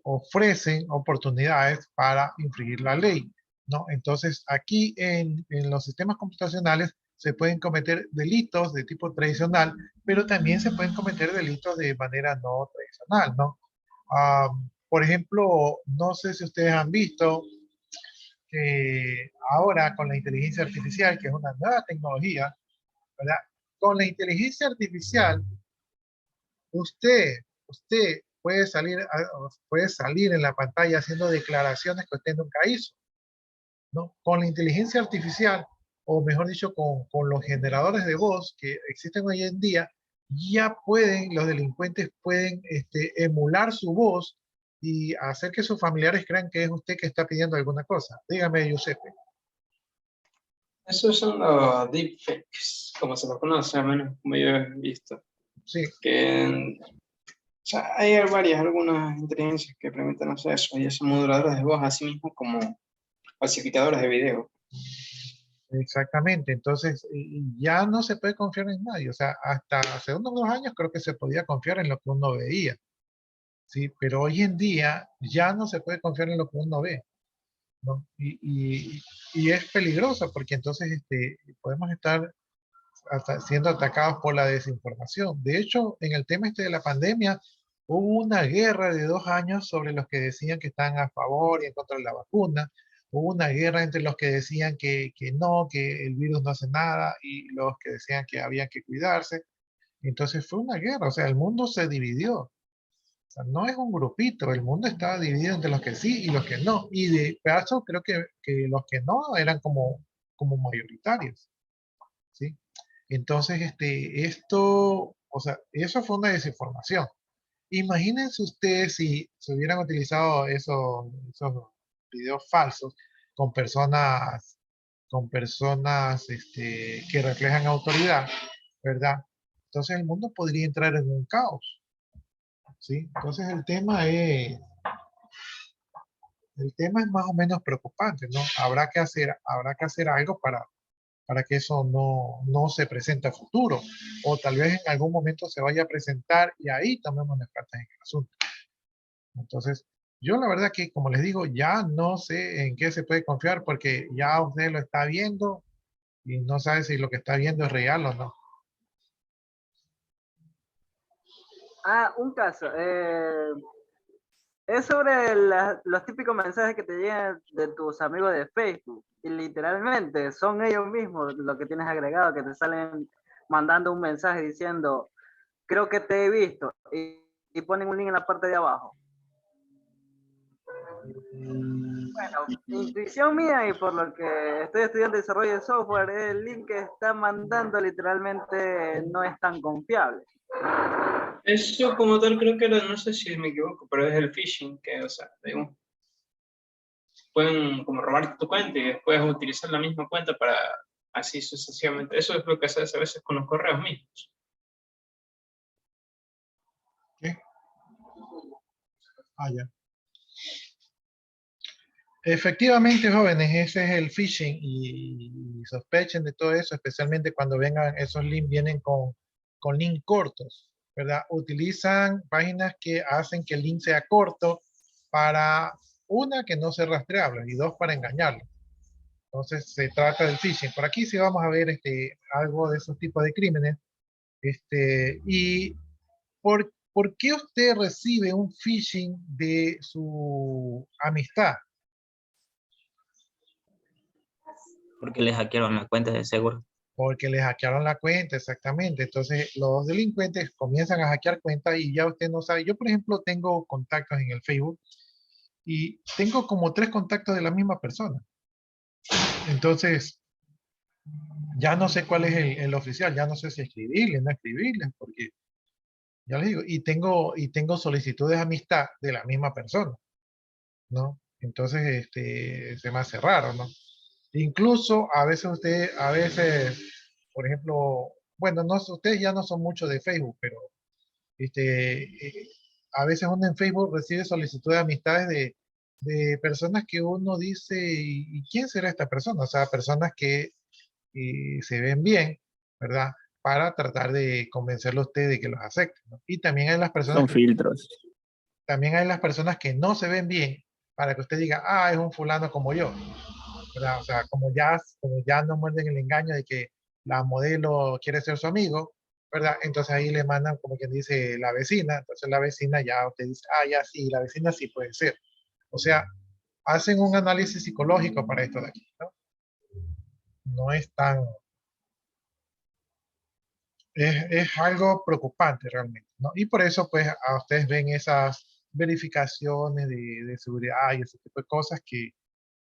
ofrecen oportunidades para infringir la ley, ¿no? Entonces aquí en los sistemas computacionales se pueden cometer delitos de tipo tradicional, pero también se pueden cometer delitos de manera no tradicional, ¿no? Ah, por ejemplo, no sé si ustedes han visto que ahora con la inteligencia artificial, que es una nueva tecnología, ¿verdad? Con la inteligencia artificial, usted puede salir en la pantalla haciendo declaraciones que usted nunca hizo, ¿no? Con la inteligencia artificial, o mejor dicho, con los generadores de voz que existen hoy en día, los delincuentes pueden emular su voz y hacer que sus familiares crean que es usted que está pidiendo alguna cosa. Dígame, Giuseppe. Esos son los deepfakes, como se los conoce, al menos como yo he visto. Sí, Que, o sea, hay algunas inteligencias que permiten hacer eso, y son moduladores de voz, así mismo como falsificadores de video. exactamente. Entonces, ya no se puede confiar en nadie. O sea, hasta hace unos años creo que se podía confiar en lo que uno veía. Sí, pero hoy en día ya no se puede confiar en lo que uno ve, ¿no? Y es peligroso porque entonces podemos estar siendo atacados por la desinformación. De hecho, en el tema de la pandemia, hubo una guerra de 2 años sobre los que decían que están a favor y en contra de la vacuna. Hubo una guerra entre los que decían que no, que el virus no hace nada y los que decían que había que cuidarse. Entonces fue una guerra, o sea, el mundo se dividió. O sea, no es un grupito, el mundo estaba dividido entre los que sí y los que no. Y de paso creo que los que no eran como mayoritarios, ¿sí? Entonces, o sea, eso fue una desinformación. Imagínense ustedes si se hubieran utilizado esos videos falsos con personas que reflejan autoridad, ¿verdad? Entonces el mundo podría entrar en un caos, ¿sí? Entonces el tema el tema es más o menos preocupante, ¿no? Habrá que hacer algo para que eso no se presente a futuro, o tal vez en algún momento se vaya a presentar y ahí tomemos las cartas en el asunto. Entonces, yo la verdad que, como les digo, ya no sé en qué se puede confiar porque ya usted lo está viendo y no sabe si lo que está viendo es real o no. Ah, un caso. Es sobre los típicos mensajes que te llegan de tus amigos de Facebook. Y literalmente son ellos mismos los que tienes agregado, que te salen mandando un mensaje diciendo, creo que te he visto. Y ponen un link en la parte de abajo. Bueno, intuición mía y por lo que estoy estudiando desarrollo de software, el link que está mandando literalmente no es tan confiable. Eso como tal creo que era, no sé si me equivoco, pero es el phishing, que, o sea, pueden como robarte tu cuenta y después utilizar la misma cuenta para así sucesivamente. Eso es lo que se hace a veces con los correos mismos. ¿Sí? Ah, ya. Efectivamente, jóvenes, ese es el phishing y sospechen de todo eso, especialmente cuando vengan esos links, vienen con links cortos, ¿verdad? Utilizan páginas que hacen que el link sea corto para, una, que no sea rastreable y dos, para engañarlo. Entonces, se trata del phishing. Por aquí sí vamos a ver algo de esos tipos de crímenes. Y ¿por qué usted recibe un phishing de su amistad? Porque les hackearon las cuentas de seguro. Porque les hackearon la cuenta, exactamente. Entonces, los delincuentes comienzan a hackear cuentas y ya usted no sabe. Yo, por ejemplo, tengo contactos en el Facebook y tengo como 3 contactos de la misma persona. Entonces, ya no sé cuál es el oficial, ya no sé si escribirle, no escribirle, porque ya les digo, y tengo solicitudes de amistad de la misma persona, ¿no? Entonces, se me hace raro, ¿no? Incluso a veces, por ejemplo, bueno, no, ustedes ya no son mucho de Facebook, pero a veces uno en Facebook recibe solicitudes de amistades de personas que uno dice, ¿y quién será esta persona? O sea, personas que se ven bien, ¿verdad? Para tratar de convencerlo a usted de que los acepten, ¿no? Y también hay las personas Son filtros. también hay las personas que no se ven bien para que usted diga, ah, es un fulano como yo, ¿verdad? O sea, como ya no muerden el engaño de que la modelo quiere ser su amigo, ¿verdad? Entonces ahí le mandan, como quien dice, la vecina. Entonces la vecina ya usted dice, ah, ya sí, la vecina sí puede ser. O sea, hacen un análisis psicológico para esto de aquí, ¿no? No es tan, es algo preocupante realmente, ¿no? Y por eso, pues, a ustedes ven esas verificaciones de seguridad y ese tipo de cosas que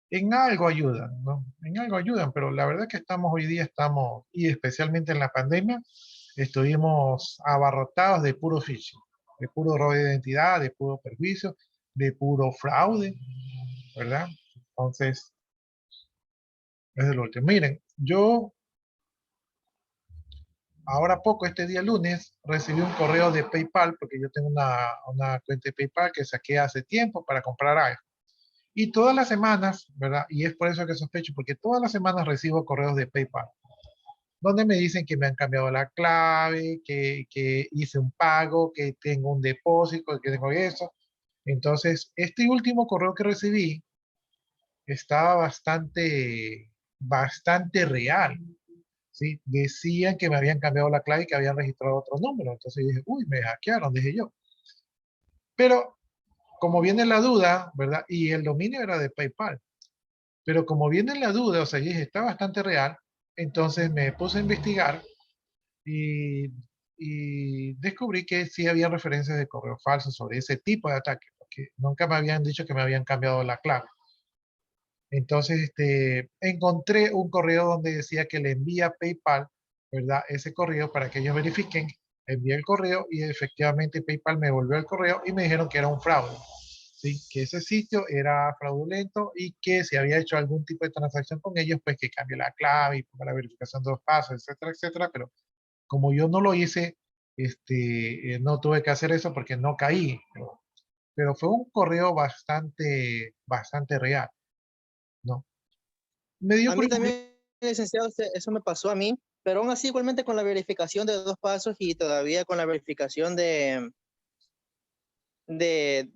en algo ayudan, ¿no? En algo ayudan, pero la verdad que hoy día estamos, y especialmente en la pandemia, estuvimos abarrotados de puro phishing, de puro robo de identidad, de puro perjuicio, de puro fraude, ¿verdad? Entonces, es de lo último. Miren, yo ahora poco, este día lunes, recibí un correo de PayPal, porque yo tengo una cuenta de PayPal que saqué hace tiempo para comprar algo. Y todas las semanas, ¿verdad? Y es por eso que sospecho, porque todas las semanas recibo correos de PayPal, donde me dicen que me han cambiado la clave, que hice un pago, que tengo un depósito, que tengo eso. Entonces, este último correo que recibí estaba bastante real, ¿sí? Decían que me habían cambiado la clave y que habían registrado otro número. Entonces dije, uy, me hackearon, dije yo. Pero como viene la duda, ¿verdad? Y el dominio era de PayPal. Pero como viene la duda, o sea, dije, está bastante real, entonces me puse a investigar y, y descubrí que sí había referencias de correo falso sobre ese tipo de ataque, porque nunca me habían dicho que me habían cambiado la clave. Entonces, encontré un correo donde decía que le envía a PayPal, ¿verdad? Ese correo para que ellos verifiquen. Envié el correo y efectivamente PayPal me volvió el correo y me dijeron que era un fraude, ¿sí? Que ese sitio era fraudulento y que si había hecho algún tipo de transacción con ellos, pues que cambie la clave y ponga la verificación de 2 pasos, etcétera, etcétera. Pero como yo no lo hice, no tuve que hacer eso porque no caí. pero fue un correo bastante real, ¿no? Me dio A mí curiosidad. también, licenciado, eso me pasó a mí, pero aún así igualmente con la verificación de 2 pasos y todavía con la verificación de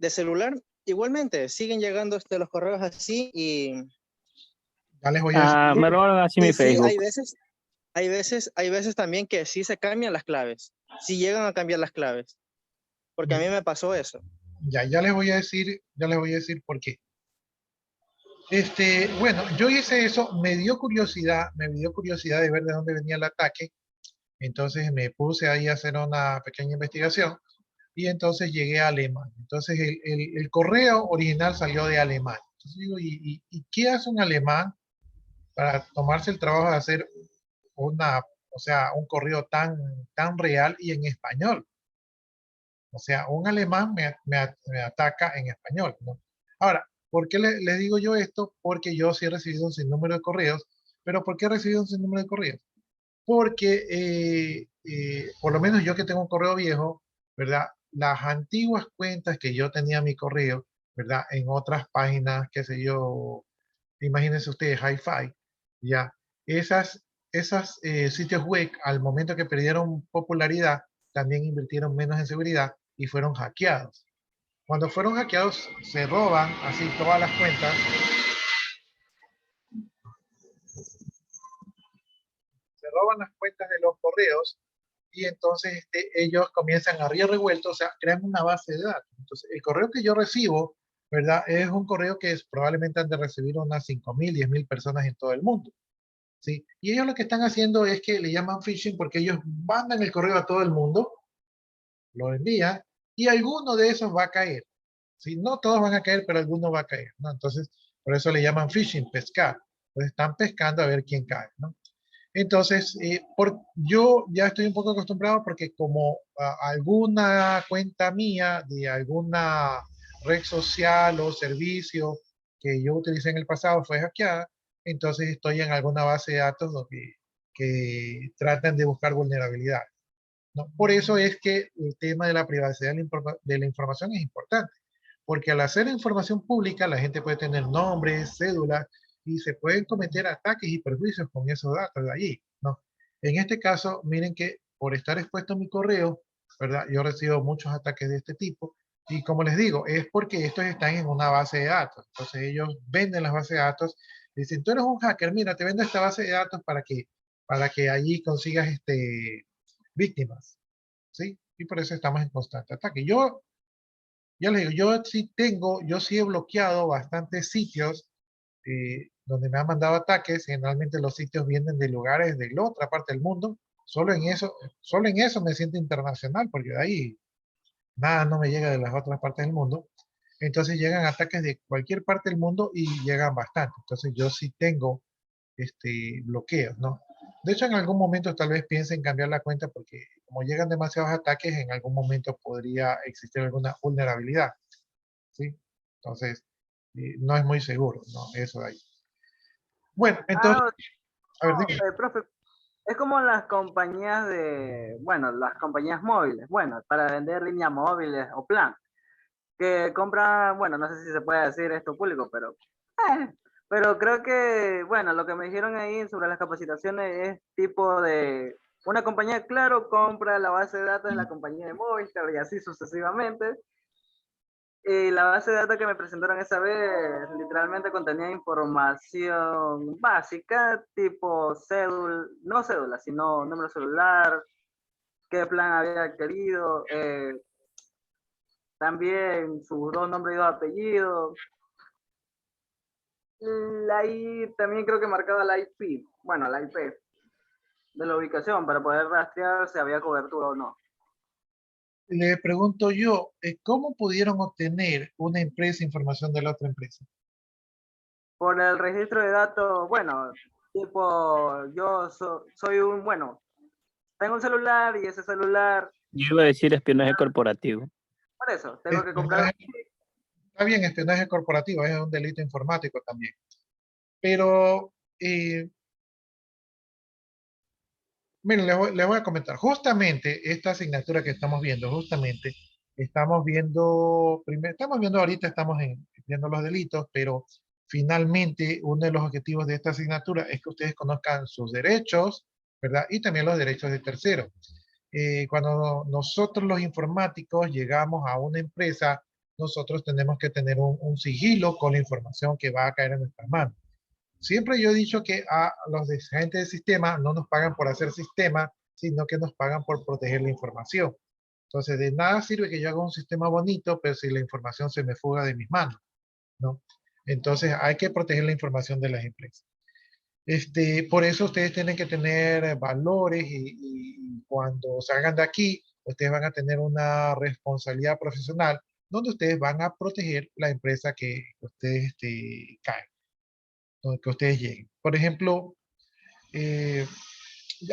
celular, igualmente siguen llegando los correos así Ya les voy a decir. Me robaron así mi y sí, Facebook. hay veces también que sí se cambian las claves, sí llegan a cambiar las claves, porque a mí me pasó eso. Ya les voy a decir por qué. Bueno, yo hice eso, me dio curiosidad de ver de dónde venía el ataque. Entonces me puse ahí a hacer una pequeña investigación y entonces llegué a Alemania. Entonces el correo original salió de Alemania. Entonces digo, ¿y qué hace un alemán para tomarse el trabajo de hacer un correo tan real y en español? O sea, un alemán me ataca en español, ¿no? Ahora, ¿por qué le digo yo esto? Porque yo sí he recibido un sinnúmero de correos. ¿Pero por qué he recibido un sinnúmero de correos? Porque, por lo menos yo que tengo un correo viejo, ¿verdad? Las antiguas cuentas que yo tenía en mi correo, ¿verdad? En otras páginas, qué sé yo, imagínense ustedes, Hi-Fi, ya. Esas sitios web, al momento que perdieron popularidad, también invirtieron menos en seguridad y fueron hackeados. Cuando fueron hackeados, se roban así todas las cuentas, se roban las cuentas de los correos y entonces ellos comienzan a río revuelto, o sea, crean una base de datos. Entonces, el correo que yo recibo, ¿verdad? Es un correo que probablemente han de recibir unas 5.000, 10.000 personas en todo el mundo, ¿sí? Y ellos lo que están haciendo es que le llaman phishing porque ellos mandan el correo a todo el mundo, lo envían y alguno de esos va a caer, ¿sí? No todos van a caer, pero alguno va a caer, ¿no? Entonces, por eso le llaman phishing, pescar. Entonces, están pescando a ver quién cae, ¿no? Entonces, yo ya estoy un poco acostumbrado porque como alguna cuenta mía de alguna red social o servicio que yo utilicé en el pasado fue hackeada, entonces estoy en alguna base de datos que tratan de buscar vulnerabilidades, ¿no? Por eso es que el tema de la privacidad de la información es importante, porque al hacer información pública la gente puede tener nombres, cédulas, y se pueden cometer ataques y perjuicios con esos datos de allí, ¿no? En este caso, miren que por estar expuesto a mi correo, ¿verdad? Yo recibo muchos ataques de este tipo, y como les digo, es porque estos están en una base de datos. Entonces ellos venden las bases de datos, dicen, tú eres un hacker, mira, te vendo esta base de datos para que allí consigas víctimas, ¿sí? Y por eso estamos en constante ataque. Ya les digo, yo sí he bloqueado bastantes sitios donde me han mandado ataques. Generalmente los sitios vienen de lugares de la otra parte del mundo. Solo en eso me siento internacional, porque de ahí nada no me llega de las otras partes del mundo. Entonces llegan ataques de cualquier parte del mundo y llegan bastante. Entonces yo sí tengo bloqueos, ¿no? De hecho, en algún momento tal vez piense en cambiar la cuenta porque como llegan demasiados ataques, en algún momento podría existir alguna vulnerabilidad, ¿sí? Entonces, no es muy seguro, ¿no? Eso de ahí. Bueno, entonces, Ah, a ver, no, dime. profe, es como las compañías bueno, las compañías móviles, bueno, para vender líneas móviles o plan, que compran, bueno, no sé si se puede decir esto público, pero creo que, bueno, lo que me dijeron ahí sobre las capacitaciones es tipo de, una compañía, claro, compra la base de datos de la compañía de Movistar y así sucesivamente. Y la base de datos que me presentaron esa vez literalmente contenía información básica, tipo cédula, no cédula, sino número celular, qué plan había adquirido, también sus 2 nombres y 2 apellidos. Ahí también creo que marcaba la IP, bueno, la IP de la ubicación para poder rastrear si había cobertura o no. Le pregunto yo, ¿cómo pudieron obtener una empresa información de la otra empresa? Por el registro de datos, bueno, tipo, yo soy bueno, tengo un celular y ese celular, Yo iba a decir espionaje corporativo. por eso, tengo que comprar. Espionaje, está bien, espionaje corporativo, es un delito informático también. Pero, miren, les voy a comentar. Justamente esta asignatura que estamos viendo, justamente, Estamos viendo, estamos viendo ahorita, viendo los delitos, pero finalmente uno de los objetivos de esta asignatura es que ustedes conozcan sus derechos, ¿verdad? Y también los derechos de terceros. Cuando nosotros los informáticos llegamos a una empresa, nosotros tenemos que tener un sigilo con la información que va a caer en nuestras manos. Siempre yo he dicho que a los agentes de sistema no nos pagan por hacer sistema, sino que nos pagan por proteger la información. Entonces, de nada sirve que yo haga un sistema bonito, pero si la información se me fuga de mis manos, ¿no? Entonces, hay que proteger la información de las empresas. Por eso ustedes tienen que tener valores y cuando salgan de aquí, ustedes van a tener una responsabilidad profesional donde ustedes van a proteger la empresa que ustedes caen, donde que ustedes lleguen. Por ejemplo, eh,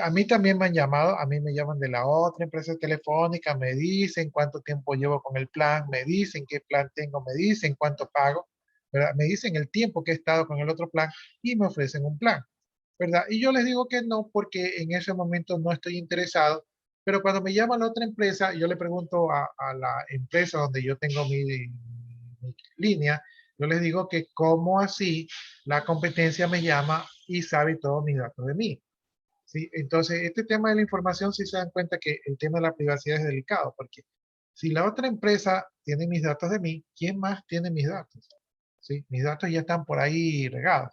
a mí también me han llamado, a mí me llaman de la otra empresa telefónica, me dicen cuánto tiempo llevo con el plan, me dicen qué plan tengo, me dicen cuánto pago, ¿verdad? Me dicen el tiempo que he estado con el otro plan y me ofrecen un plan, ¿verdad? Y yo les digo que no porque en ese momento no estoy interesado, pero cuando me llama la otra empresa, yo le pregunto a la empresa donde yo tengo mi línea, yo les digo que cómo así la competencia me llama y sabe todos mis datos de mí. ¿Sí? Entonces, este tema de la información, si se dan cuenta que el tema de la privacidad es delicado, porque si la otra empresa tiene mis datos de mí, ¿quién más tiene mis datos? ¿Sí? Mis datos ya están por ahí regados.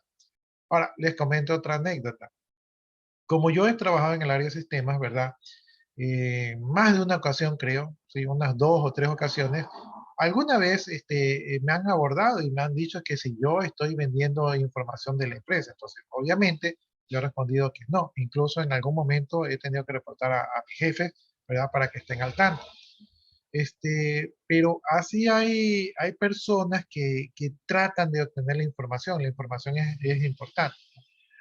Ahora, les comento otra anécdota. Como yo he trabajado en el área de sistemas, ¿verdad? Más de una ocasión, creo, ¿sí? Unas 2 o 3 ocasiones, alguna vez me han abordado y me han dicho que si yo estoy vendiendo información de la empresa. Entonces, obviamente, yo he respondido que no. Incluso en algún momento he tenido que reportar a mi jefe, ¿verdad? Para que estén al tanto. Pero así hay personas que tratan de obtener la información. La información es importante.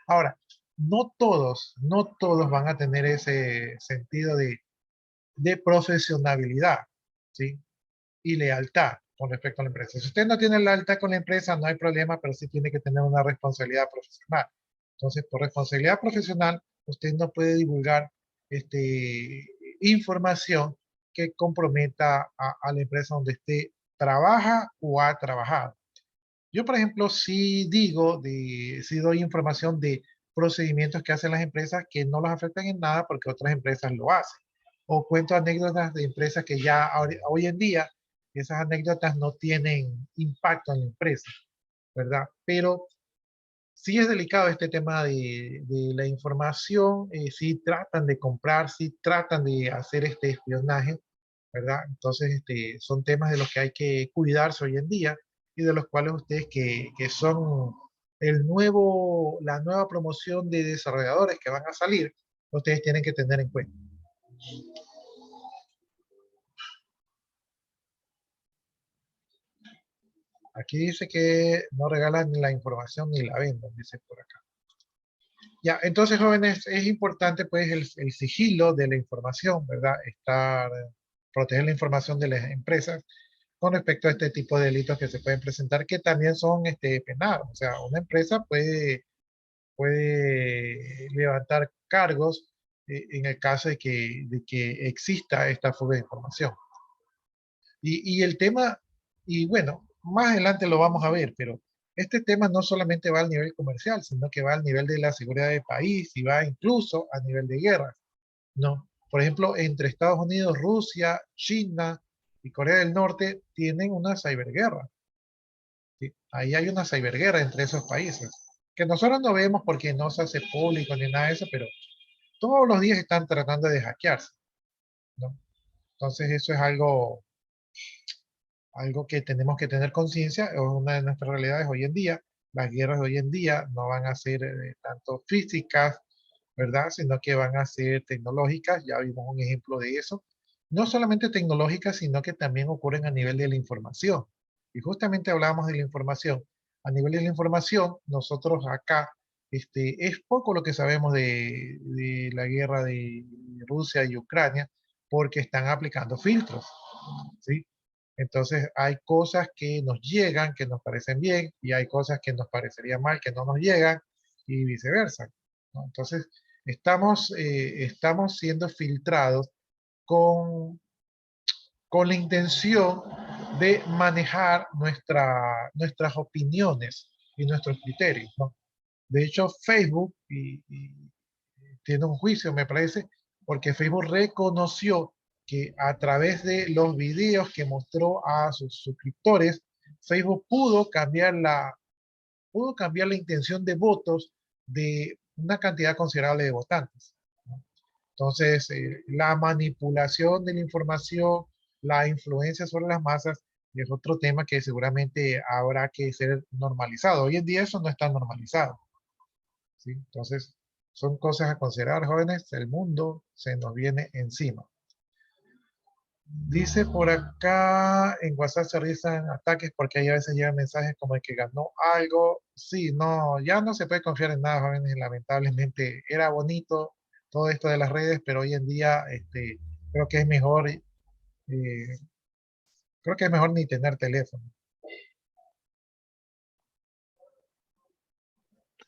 Ahora, no todos van a tener ese sentido de profesionalidad, ¿sí? Y lealtad con respecto a la empresa. Si usted no tiene lealtad con la empresa, no hay problema, pero sí tiene que tener una responsabilidad profesional. Entonces, por responsabilidad profesional, usted no puede divulgar información que comprometa a la empresa donde usted trabaja o ha trabajado. Yo, por ejemplo, sí doy información de procedimientos que hacen las empresas que no los afectan en nada porque otras empresas lo hacen. O cuento anécdotas de empresas que ya hoy en día esas anécdotas no tienen impacto en la empresa, ¿verdad? Pero sí es delicado este tema de la información, sí tratan de comprar, sí tratan de hacer este espionaje, ¿verdad? Entonces, son temas de los que hay que cuidarse hoy en día y de los cuales ustedes que son la nueva promoción de desarrolladores que van a salir, ustedes tienen que tener en cuenta. Aquí dice que no regalan ni la información ni la venden, dice por acá. Ya, entonces, jóvenes, es importante pues el sigilo de la información, ¿verdad? Proteger la información de las empresas con respecto a este tipo de delitos que se pueden presentar, que también son penados. O sea, una empresa puede levantar cargos en el caso de que exista esta fuga de información. Y el tema, y bueno, más adelante lo vamos a ver, pero este tema no solamente va al nivel comercial, sino que va al nivel de la seguridad del país y va incluso a nivel de guerra, ¿no? Por ejemplo, entre Estados Unidos, Rusia, China y Corea del Norte tienen una ciberguerra. ¿Sí? Ahí hay una ciberguerra entre esos países, que nosotros no vemos porque no se hace público ni nada de eso, pero todos los días están tratando de hackearse, ¿no? Entonces eso es algo que tenemos que tener conciencia, es una de nuestras realidades hoy en día. Las guerras de hoy en día no van a ser tanto físicas, ¿verdad? Sino que van a ser tecnológicas, ya vimos un ejemplo de eso. No solamente tecnológicas, sino que también ocurren a nivel de la información. Y justamente hablábamos de la información. A nivel de la información, nosotros acá, es poco lo que sabemos de la guerra de Rusia y Ucrania, porque están aplicando filtros, ¿sí? Entonces hay cosas que nos llegan, que nos parecen bien, y hay cosas que nos parecerían mal, que no nos llegan, y viceversa, ¿no? Entonces estamos siendo filtrados con con la intención de manejar nuestras opiniones y nuestros criterios, ¿no? De hecho, Facebook tiene un juicio, me parece, porque Facebook reconoció que a través de los videos que mostró a sus suscriptores, Facebook pudo cambiar la intención de votos de una cantidad considerable de votantes, ¿no? Entonces, la manipulación de la información, la influencia sobre las masas, es otro tema que seguramente habrá que ser normalizado. Hoy en día eso no está normalizado, ¿sí? Entonces, son cosas a considerar, jóvenes. El mundo se nos viene encima. Dice por acá, en WhatsApp se realizan ataques porque ahí a veces llegan mensajes como el que ganó algo. Sí, no, ya no se puede confiar en nada, jóvenes. Lamentablemente era bonito todo esto de las redes, pero hoy en día creo que es mejor, creo que es mejor ni tener teléfono.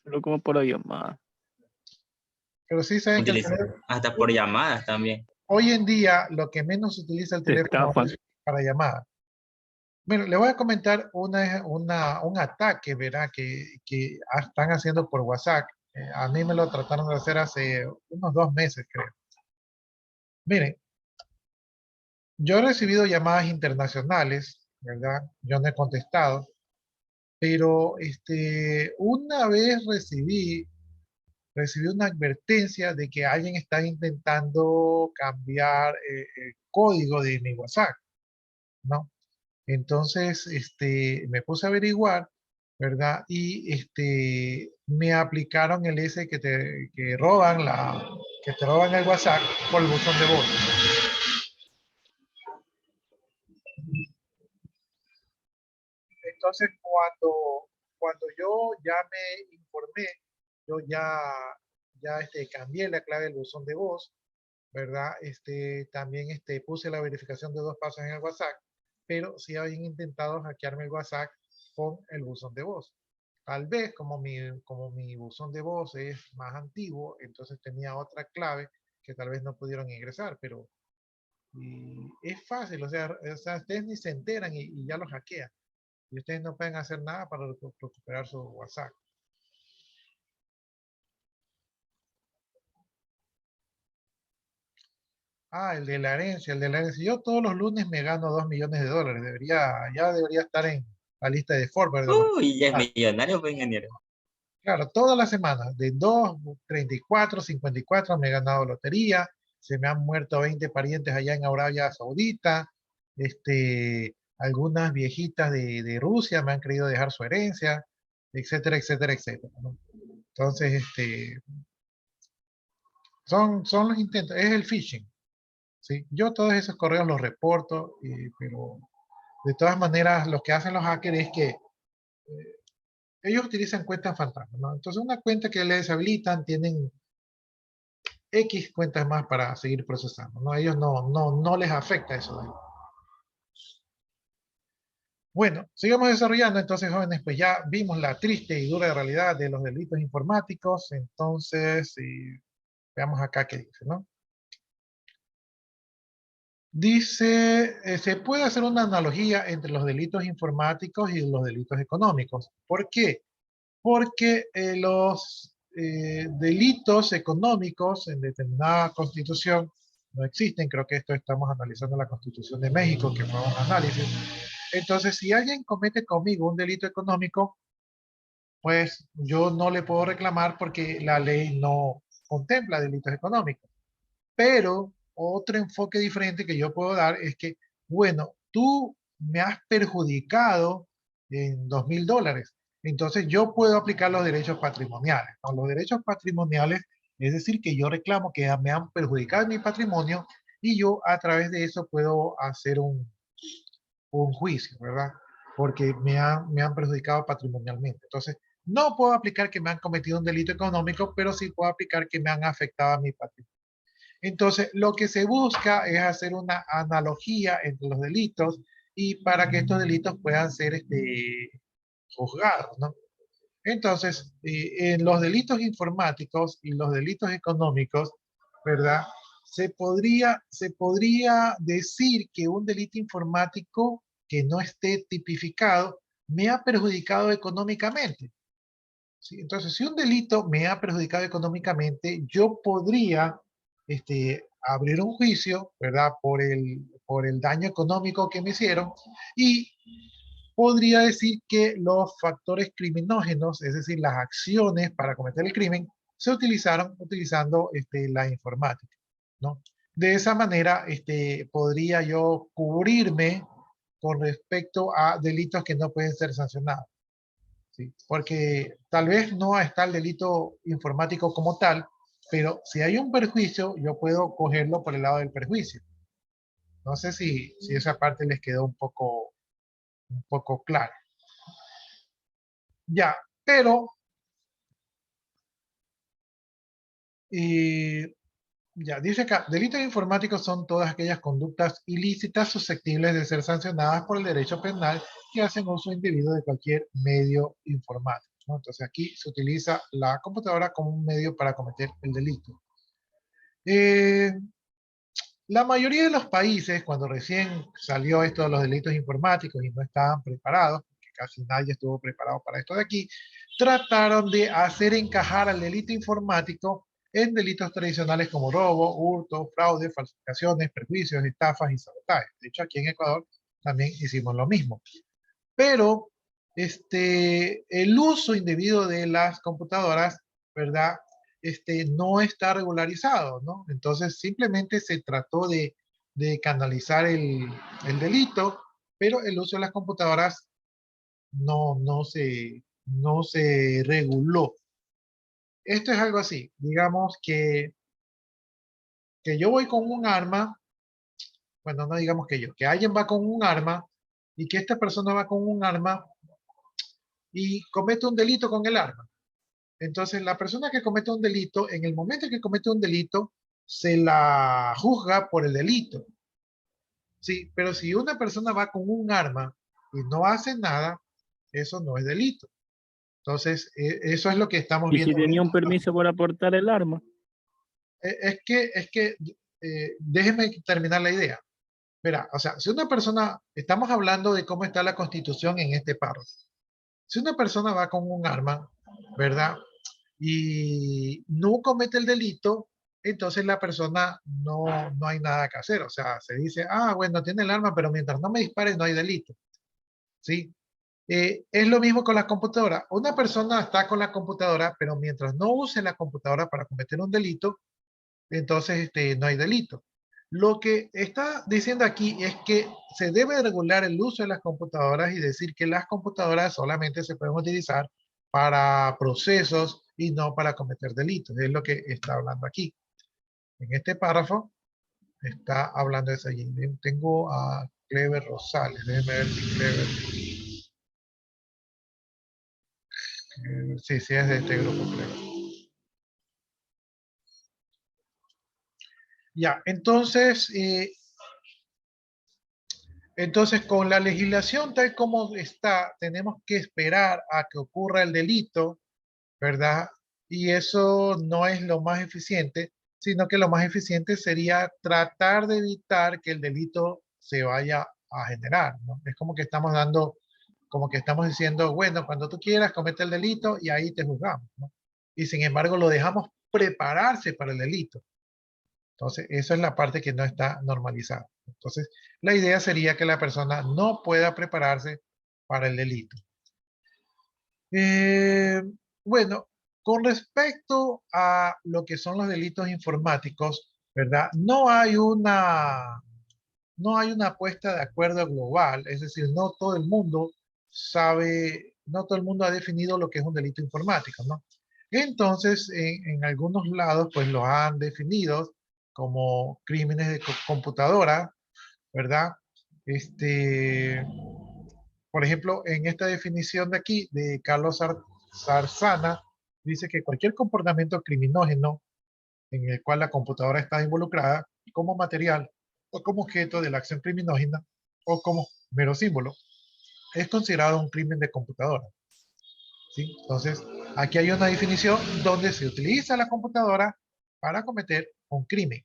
Solo como por llamada. Pero sí saben que el Utiliza teléfono, hasta por llamadas también. hoy en día lo que menos se utiliza el Te teléfono estafan. es para llamadas. Bueno, le voy a comentar un ataque, ¿verdad? Que están haciendo por WhatsApp. A mí me lo trataron de hacer hace unos 2 meses, creo. Miren, yo he recibido llamadas internacionales, ¿verdad? Yo no he contestado, pero una vez recibí una advertencia de que alguien está intentando cambiar el código de mi WhatsApp, ¿no? Entonces, me puse a averiguar, ¿verdad? Y me aplicaron el ese que roban que te roban el WhatsApp por el buzón de voz. Entonces, cuando yo ya me informé, yo ya cambié la clave del buzón de voz, ¿verdad? También puse la verificación de 2 pasos en el WhatsApp, pero sí habían intentado hackearme el WhatsApp con el buzón de voz. Tal vez como mi buzón de voz es más antiguo, entonces tenía otra clave que tal vez no pudieron ingresar, pero es fácil, o sea, ustedes ni se enteran y ya lo hackean. Y ustedes no pueden hacer nada para recuperar su WhatsApp. Ah, el de la herencia, el de la herencia. Yo todos los lunes me gano $2 millones. Ya debería estar en la lista de Forbes de los. Uy, ya es Ah, millonario, pues, ingeniero. claro, todas las semanas, de 2, 34, 54, me he ganado lotería. Se me han muerto 20 parientes allá en Arabia Saudita. Algunas viejitas de Rusia me han querido dejar su herencia, etcétera, etcétera, etcétera, ¿no? Entonces, son los intentos, es el phishing, ¿sí? Yo todos esos correos los reporto, pero de todas maneras lo que hacen los hackers es que ellos utilizan cuentas fantasma, ¿no? Entonces una cuenta que les deshabilitan, tienen X cuentas más para seguir procesando, ¿no? Ellos no les afecta eso de ahí. Bueno, sigamos desarrollando entonces, jóvenes, pues ya vimos la triste y dura realidad de los delitos informáticos, entonces veamos acá qué dice, ¿no? Dice, se puede hacer una analogía entre los delitos informáticos y los delitos económicos. ¿Por qué? Porque los delitos económicos en determinada constitución no existen. Creo que esto estamos analizando la Constitución de México, que fue un análisis. Entonces, si alguien comete conmigo un delito económico, pues yo no le puedo reclamar porque la ley no contempla delitos económicos. Pero otro enfoque diferente que yo puedo dar es que, bueno, tú me has perjudicado en $2,000. Entonces yo puedo aplicar los derechos patrimoniales, ¿no? Los derechos patrimoniales, es decir, que yo reclamo que me han perjudicado en mi patrimonio y yo a través de eso puedo hacer un juicio, ¿verdad? Porque me han perjudicado patrimonialmente. Entonces, no puedo aplicar que me han cometido un delito económico, pero sí puedo aplicar que me han afectado a mi patrimonio. Entonces, lo que se busca es hacer una analogía entre los delitos y para que estos delitos puedan ser juzgados, ¿no? Entonces, en los delitos informáticos y los delitos económicos, ¿verdad? se podría decir que un delito informático que no esté tipificado me ha perjudicado económicamente. ¿Sí? Entonces, si un delito me ha perjudicado económicamente, yo podría abrir un juicio, ¿verdad? Por el daño económico que me hicieron y podría decir que los factores criminógenos, es decir, las acciones para cometer el crimen, se utilizaron utilizando la informática, ¿no? De esa manera, podría yo cubrirme con respecto a delitos que no pueden ser sancionados. ¿Sí? Porque tal vez no está el delito informático como tal, pero si hay un perjuicio, yo puedo cogerlo por el lado del perjuicio. No sé si esa parte les quedó un poco clara. Ya, pero ya dice acá, delitos informáticos son todas aquellas conductas ilícitas susceptibles de ser sancionadas por el derecho penal que hacen uso indebido de cualquier medio informático, ¿no? Entonces aquí se utiliza la computadora como un medio para cometer el delito. La mayoría de los países, cuando recién salió esto de los delitos informáticos y no estaban preparados, porque casi nadie estuvo preparado para esto de aquí, trataron de hacer encajar al delito informático en delitos tradicionales como robo, hurto, fraude, falsificaciones, perjuicios, estafas y sabotaje. De hecho, aquí en Ecuador también hicimos lo mismo. Pero el uso indebido de las computadoras, ¿verdad? No está regularizado, ¿no? Entonces simplemente se trató de canalizar el delito, pero el uso de las computadoras no se reguló. Esto es algo así, digamos que yo voy con un arma, bueno, no digamos que yo, que alguien va con un arma y que esta persona va con un arma y comete un delito con el arma. Entonces, la persona que comete un delito, en el momento en que comete un delito, se la juzga por el delito. Sí, pero si una persona va con un arma y no hace nada, eso no es delito. Entonces, eso es lo que estamos ¿Y si viendo tenía un ahorita. permiso para portar el arma? Déjeme terminar la idea. Verá, o sea, si una persona, estamos hablando de cómo está la Constitución en este párrafo. Si una persona va con un arma, ¿verdad? Y no comete el delito, entonces la persona no hay nada que hacer. O sea, se dice, ah, bueno, tiene el arma, pero mientras no me dispare no hay delito. ¿Sí? Es lo mismo con las computadoras. Una persona está con la computadora, pero mientras no use la computadora para cometer un delito, entonces no hay delito. Lo que está diciendo aquí es que se debe regular el uso de las computadoras y decir que las computadoras solamente se pueden utilizar para procesos y no para cometer delitos. Es lo que está hablando aquí. En este párrafo está hablando de eso allí. Tengo a Clever Rosales. Déjenme ver si Clever... sí, sí es de este grupo, Clever. Ya, entonces... Entonces, con la legislación tal como está, tenemos que esperar a que ocurra el delito, ¿verdad? Y eso no es lo más eficiente, sino que lo más eficiente sería tratar de evitar que el delito se vaya a generar, ¿no? Es como que estamos dando, como que estamos diciendo, bueno, cuando tú quieras comete el delito y ahí te juzgamos, ¿no? Y sin embargo lo dejamos prepararse para el delito. Entonces, esa es la parte que no está normalizada. Entonces, la idea sería que la persona no pueda prepararse para el delito. Eh, bueno, con respecto a lo que son los delitos informáticos, ¿verdad? No hay una puesta de acuerdo global, es decir, no todo el mundo sabe, no todo el mundo ha definido lo que es un delito informático, ¿no? Entonces, en algunos lados, pues lo han definido como crímenes de computadora, ¿verdad? Por ejemplo, en esta definición de aquí, de Carlos Zarzana, dice que cualquier comportamiento criminógeno en el cual la computadora está involucrada como material o como objeto de la acción criminógena o como mero símbolo, es considerado un crimen de computadora. ¿Sí? Entonces, aquí hay una definición donde se utiliza la computadora para cometer un crimen.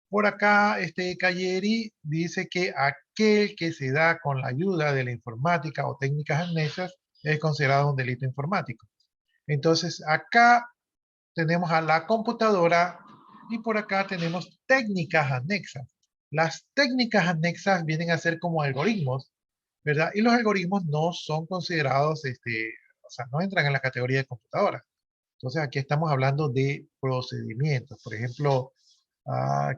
Por acá, Cayeri dice que aquel que se da con la ayuda de la informática o técnicas anexas es considerado un delito informático. Entonces, acá tenemos a la computadora y por acá tenemos técnicas anexas. Las técnicas anexas vienen a ser como algoritmos, ¿verdad? Y los algoritmos no son considerados, o sea, no entran en la categoría de computadora. Entonces, aquí estamos hablando de procedimientos. Por ejemplo,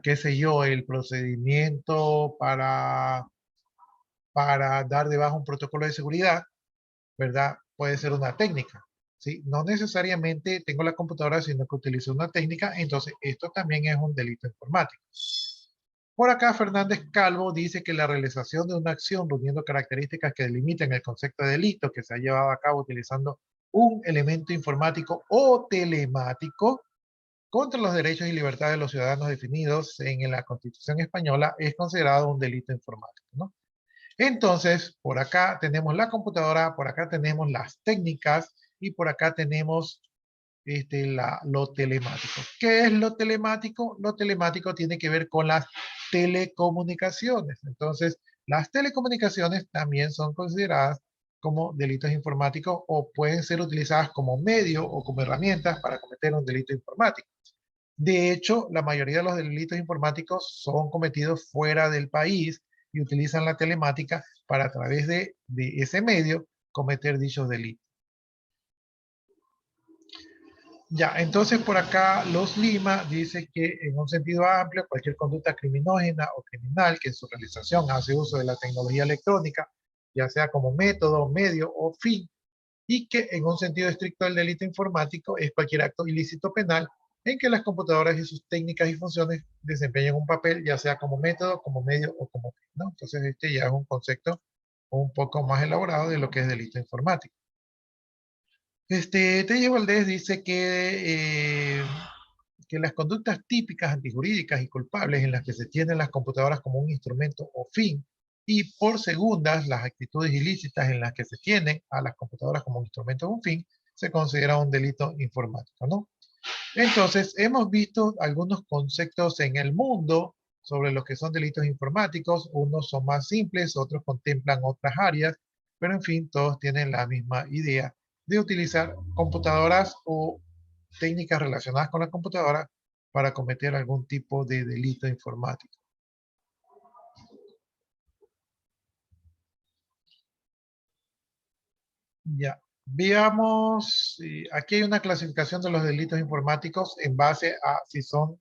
qué sé yo, el procedimiento para dar de baja un protocolo de seguridad, ¿verdad? Puede ser una técnica, ¿sí? No necesariamente tengo la computadora, sino que utilizo una técnica, entonces esto también es un delito informático. Por acá, Fernández Calvo dice que la realización de una acción reuniendo características que delimitan el concepto de delito que se ha llevado a cabo utilizando un elemento informático o telemático contra los derechos y libertades de los ciudadanos definidos en la Constitución española es considerado un delito informático, ¿no? Entonces, por acá tenemos la computadora, por acá tenemos las técnicas y por acá tenemos lo telemático. ¿Qué es lo telemático? Lo telemático tiene que ver con las telecomunicaciones. Entonces, las telecomunicaciones también son consideradas como delitos informáticos o pueden ser utilizadas como medio o como herramientas para cometer un delito informático. De hecho, la mayoría de los delitos informáticos son cometidos fuera del país y utilizan la telemática para a través de ese medio cometer dichos delitos. Ya, entonces por acá Los Lima dice que en un sentido amplio cualquier conducta criminógena o criminal que en su realización hace uso de la tecnología electrónica, ya sea como método, medio o fin, y que en un sentido estricto del delito informático es cualquier acto ilícito penal en que las computadoras y sus técnicas y funciones desempeñan un papel, ya sea como método, como medio o como fin, ¿no? Entonces este ya es un concepto un poco más elaborado de lo que es delito informático. Telles Valdés dice que las conductas típicas antijurídicas y culpables en las que se tienen las computadoras como un instrumento o fin, y por segundas, las actitudes ilícitas en las que se tienen a las computadoras como un instrumento o un fin, se considera un delito informático, ¿no? Entonces, hemos visto algunos conceptos en el mundo sobre lo que son delitos informáticos. Unos son más simples, otros contemplan otras áreas, pero en fin, todos tienen la misma idea de utilizar computadoras o técnicas relacionadas con la computadora para cometer algún tipo de delito informático. Ya, veamos, aquí hay una clasificación de los delitos informáticos en base a si son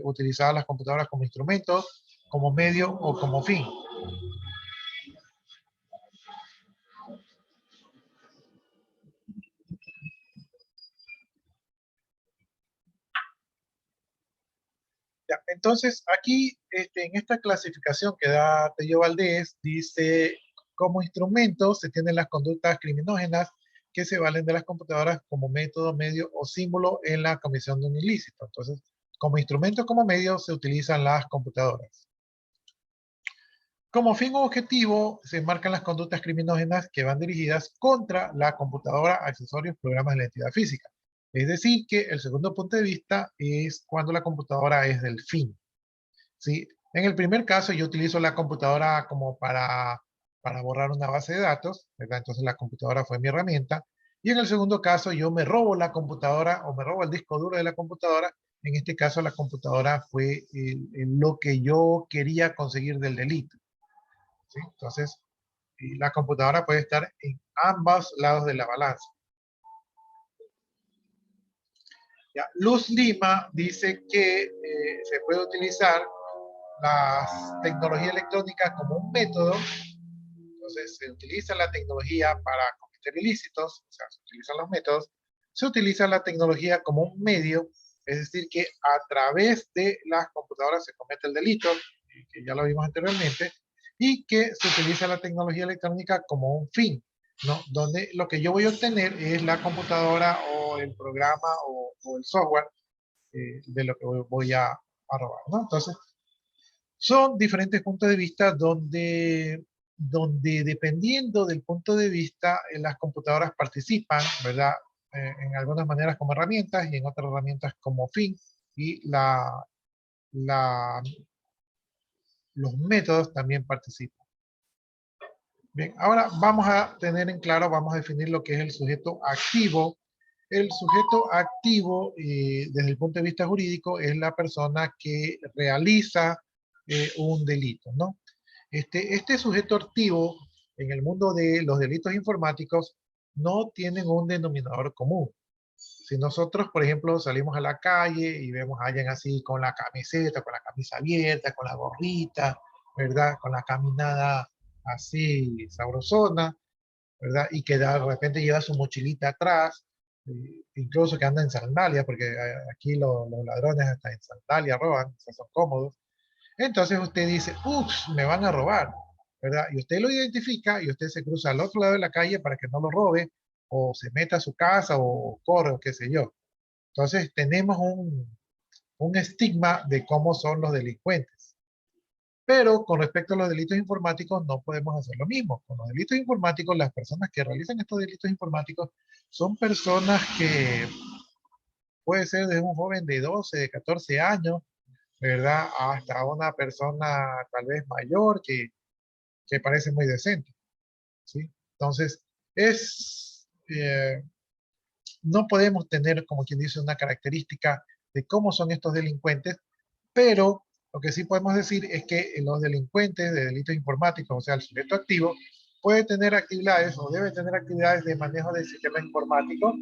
utilizadas las computadoras como instrumentos, como medio o como fin. Ya, entonces, aquí en esta clasificación que da Tello Valdés, dice como instrumentos se tienen las conductas criminógenas que se valen de las computadoras como método, medio o símbolo en la comisión de un ilícito. Entonces, como instrumento, como medio, se utilizan las computadoras. Como fin o objetivo, se marcan las conductas criminógenas que van dirigidas contra la computadora, accesorios, programas de la entidad física. Es decir, que el segundo punto de vista es cuando la computadora es del fin. ¿Sí? En el primer caso, yo utilizo la computadora como para borrar una base de datos, ¿verdad? Entonces la computadora fue mi herramienta. Y en el segundo caso, yo me robo la computadora o me robo el disco duro de la computadora. En este caso, la computadora fue lo que yo quería conseguir del delito. ¿Sí? Entonces, la computadora puede estar en ambos lados de la balanza. Ya, Luz Lima dice que se puede utilizar la tecnología electrónica como un método. Entonces se utiliza la tecnología para cometer ilícitos, o sea, se utilizan los métodos, se utiliza la tecnología como un medio, es decir, que a través de las computadoras se comete el delito, que ya lo vimos anteriormente, y que se utiliza la tecnología electrónica como un fin, ¿no? Donde lo que yo voy a obtener es la computadora o el programa o el software de lo que voy a robar, ¿no? Entonces, son diferentes puntos de vista donde dependiendo del punto de vista, las computadoras participan, ¿verdad? En algunas maneras como herramientas y en otras herramientas como fin. Y los métodos también participan. Bien, ahora vamos a tener en claro, vamos a definir lo que es el sujeto activo. El sujeto activo, desde el punto de vista jurídico, es la persona que realiza un delito, ¿no? Este sujeto activo, en el mundo de los delitos informáticos, no tienen un denominador común. Si nosotros, por ejemplo, salimos a la calle y vemos a alguien así con la camiseta, con la camisa abierta, con la gorrita, ¿verdad? Con la caminada así sabrosona, ¿verdad? Y que de repente lleva su mochilita atrás, incluso que anda en sandalias, porque aquí los ladrones hasta en sandalias roban, o sea, son cómodos. Entonces usted dice, ups, me van a robar, ¿verdad? Y usted lo identifica y usted se cruza al otro lado de la calle para que no lo robe, o se meta a su casa, o corre, o qué sé yo. Entonces tenemos un estigma de cómo son los delincuentes. Pero con respecto a los delitos informáticos no podemos hacer lo mismo. Con los delitos informáticos, las personas que realizan estos delitos informáticos son personas que puede ser desde un joven de 12, de 14 años, ¿verdad? Hasta una persona tal vez mayor que parece muy decente, ¿sí? Entonces, no podemos tener, como quien dice, una característica de cómo son estos delincuentes, pero lo que sí podemos decir es que los delincuentes de delitos informáticos, o sea, el sujeto activo, puede tener actividades o debe tener actividades de manejo de sistemas informáticos,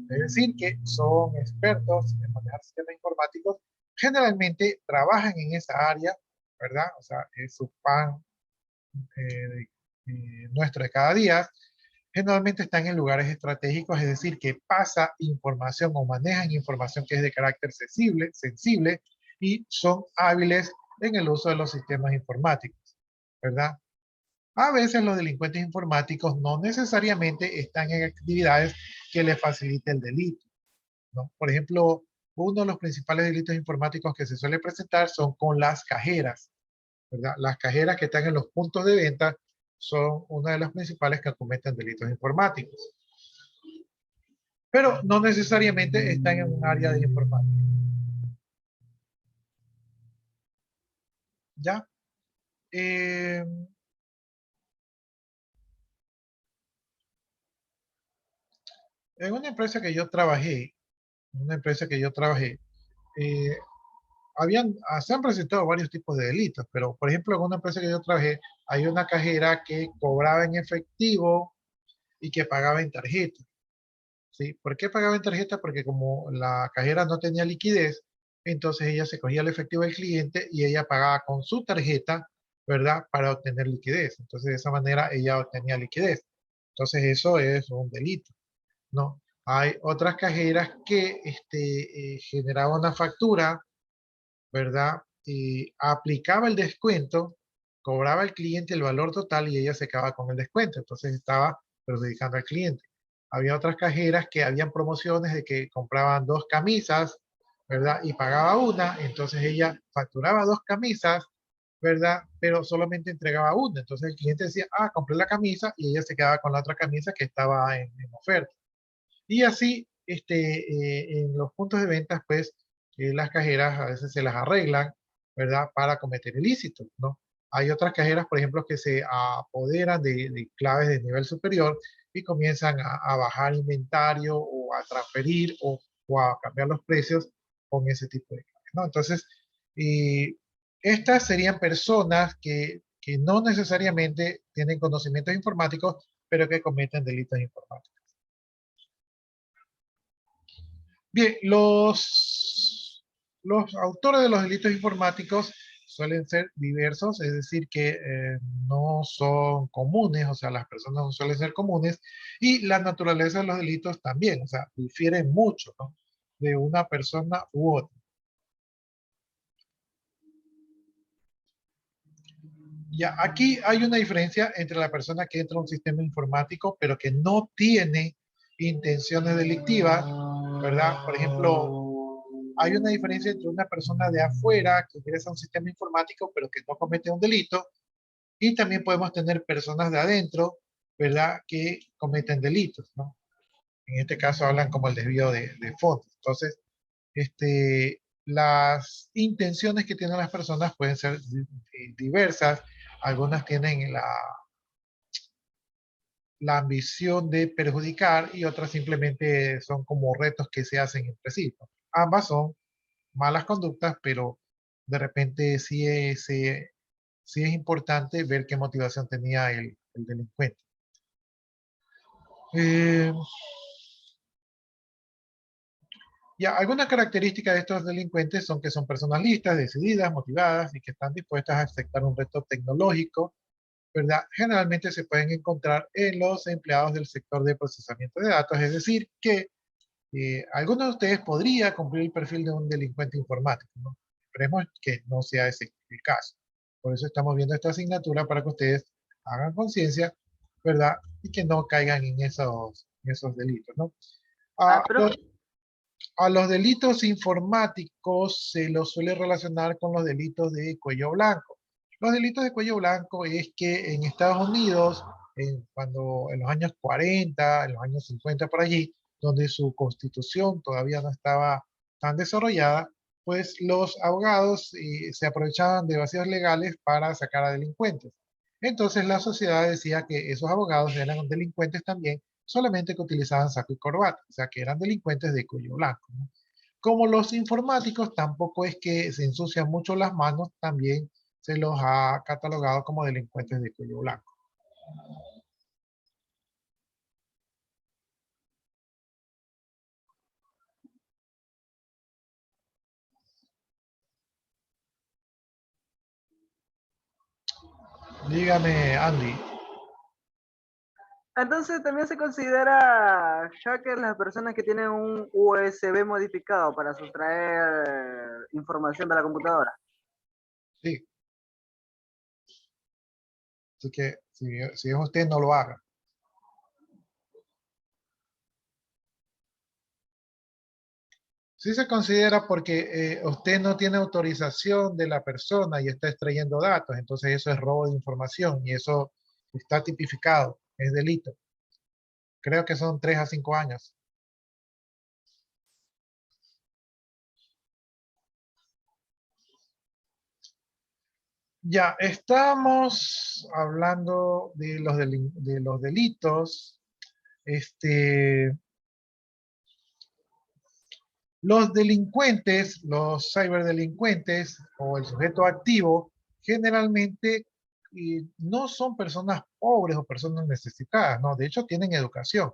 es decir, que son expertos en manejar sistemas informáticos, generalmente trabajan en esa área, ¿verdad? O sea, es su pan nuestro de cada día. Generalmente están en lugares estratégicos, es decir, que pasa información o manejan información que es de carácter sensible y son hábiles en el uso de los sistemas informáticos, ¿verdad? A veces los delincuentes informáticos no necesariamente están en actividades que les facilite el delito, ¿no? Por ejemplo, uno de los principales delitos informáticos que se suele presentar son con las cajeras, ¿verdad? Las cajeras que están en los puntos de venta son una de las principales que cometen delitos informáticos. Pero no necesariamente están en un área de informática. ¿Ya? En una empresa que yo trabajé, eh, se han presentado varios tipos de delitos, pero por ejemplo en una empresa que yo trabajé, hay una cajera que cobraba en efectivo y que pagaba en tarjeta. ¿Sí? ¿Por qué pagaba en tarjeta? Porque como la cajera no tenía liquidez, entonces ella se cogía el efectivo del cliente y ella pagaba con su tarjeta, ¿verdad? Para obtener liquidez. Entonces de esa manera ella obtenía liquidez. Entonces eso es un delito, ¿no? Hay otras cajeras que generaban una factura, ¿verdad? Y aplicaba el descuento, cobraba al cliente el valor total y ella se quedaba con el descuento. Entonces estaba perjudicando al cliente. Había otras cajeras que habían promociones de que compraban 2 camisas, ¿verdad? Y pagaba una, entonces ella facturaba 2 camisas, ¿verdad? Pero solamente entregaba una. Entonces el cliente decía, ah, compré la camisa y ella se quedaba con la otra camisa que estaba en oferta. Y así, en los puntos de ventas, pues, las cajeras a veces se las arreglan, ¿verdad? Para cometer ilícitos, ¿no? Hay otras cajeras, por ejemplo, que se apoderan de claves de nivel superior y comienzan a bajar inventario o a transferir o a cambiar los precios con ese tipo de claves, ¿no? Entonces, estas serían personas que no necesariamente tienen conocimientos informáticos, pero que cometen delitos informáticos. Bien, los autores de los delitos informáticos suelen ser diversos, es decir, que no son comunes, o sea, las personas no suelen ser comunes, y la naturaleza de los delitos también, o sea, difieren mucho, ¿no? De una persona u otra. Ya, aquí hay una diferencia entre la persona que entra a un sistema informático, pero que no tiene intenciones delictivas, ¿verdad? Por ejemplo, hay una diferencia entre una persona de afuera que ingresa a un sistema informático, pero que no comete un delito, y también podemos tener personas de adentro, ¿verdad? Que cometen delitos, ¿no? En este caso hablan como el desvío de fondos. Entonces, las intenciones que tienen las personas pueden ser diversas. Algunas tienen la ambición de perjudicar y otras simplemente son como retos que se hacen entre sí, ¿no? Ambas son malas conductas, pero de repente sí es importante ver qué motivación tenía el delincuente. Ya, algunas características de estos delincuentes son que son personas listas, decididas, motivadas y que están dispuestas a aceptar un reto tecnológico, ¿verdad? Generalmente se pueden encontrar en los empleados del sector de procesamiento de datos, es decir, que alguno de ustedes podría cumplir el perfil de un delincuente informático, ¿no? Esperemos que no sea ese el caso. Por eso estamos viendo esta asignatura para que ustedes hagan conciencia, ¿verdad? Y que no caigan en esos delitos, ¿no? Ah, A, pero a los delitos informáticos se los suele relacionar con los delitos de cuello blanco. Los delitos de cuello blanco es que en Estados Unidos, cuando en los años 40, en los años 50 por allí, donde su constitución todavía no estaba tan desarrollada, pues los abogados se aprovechaban de vacíos legales para sacar a delincuentes. Entonces la sociedad decía que esos abogados eran delincuentes también, solamente que utilizaban saco y corbata, o sea que eran delincuentes de cuello blanco, ¿no? Como los informáticos tampoco es que se ensucian mucho las manos, también se los ha catalogado como delincuentes de cuello blanco. Dígame, Andy. entonces también se considera hacker las personas que tienen un USB modificado para sustraer información de la computadora. Sí. Así que si es usted, no lo haga. Sí se considera porque usted no tiene autorización de la persona y está extrayendo datos, entonces eso es robo de información y eso está tipificado, es delito. Creo que son 3 a 5 años. Ya, estamos hablando de los delitos. Los delincuentes, los ciberdelincuentes o el sujeto activo, generalmente no son personas pobres o personas necesitadas, ¿no? De hecho, tienen educación.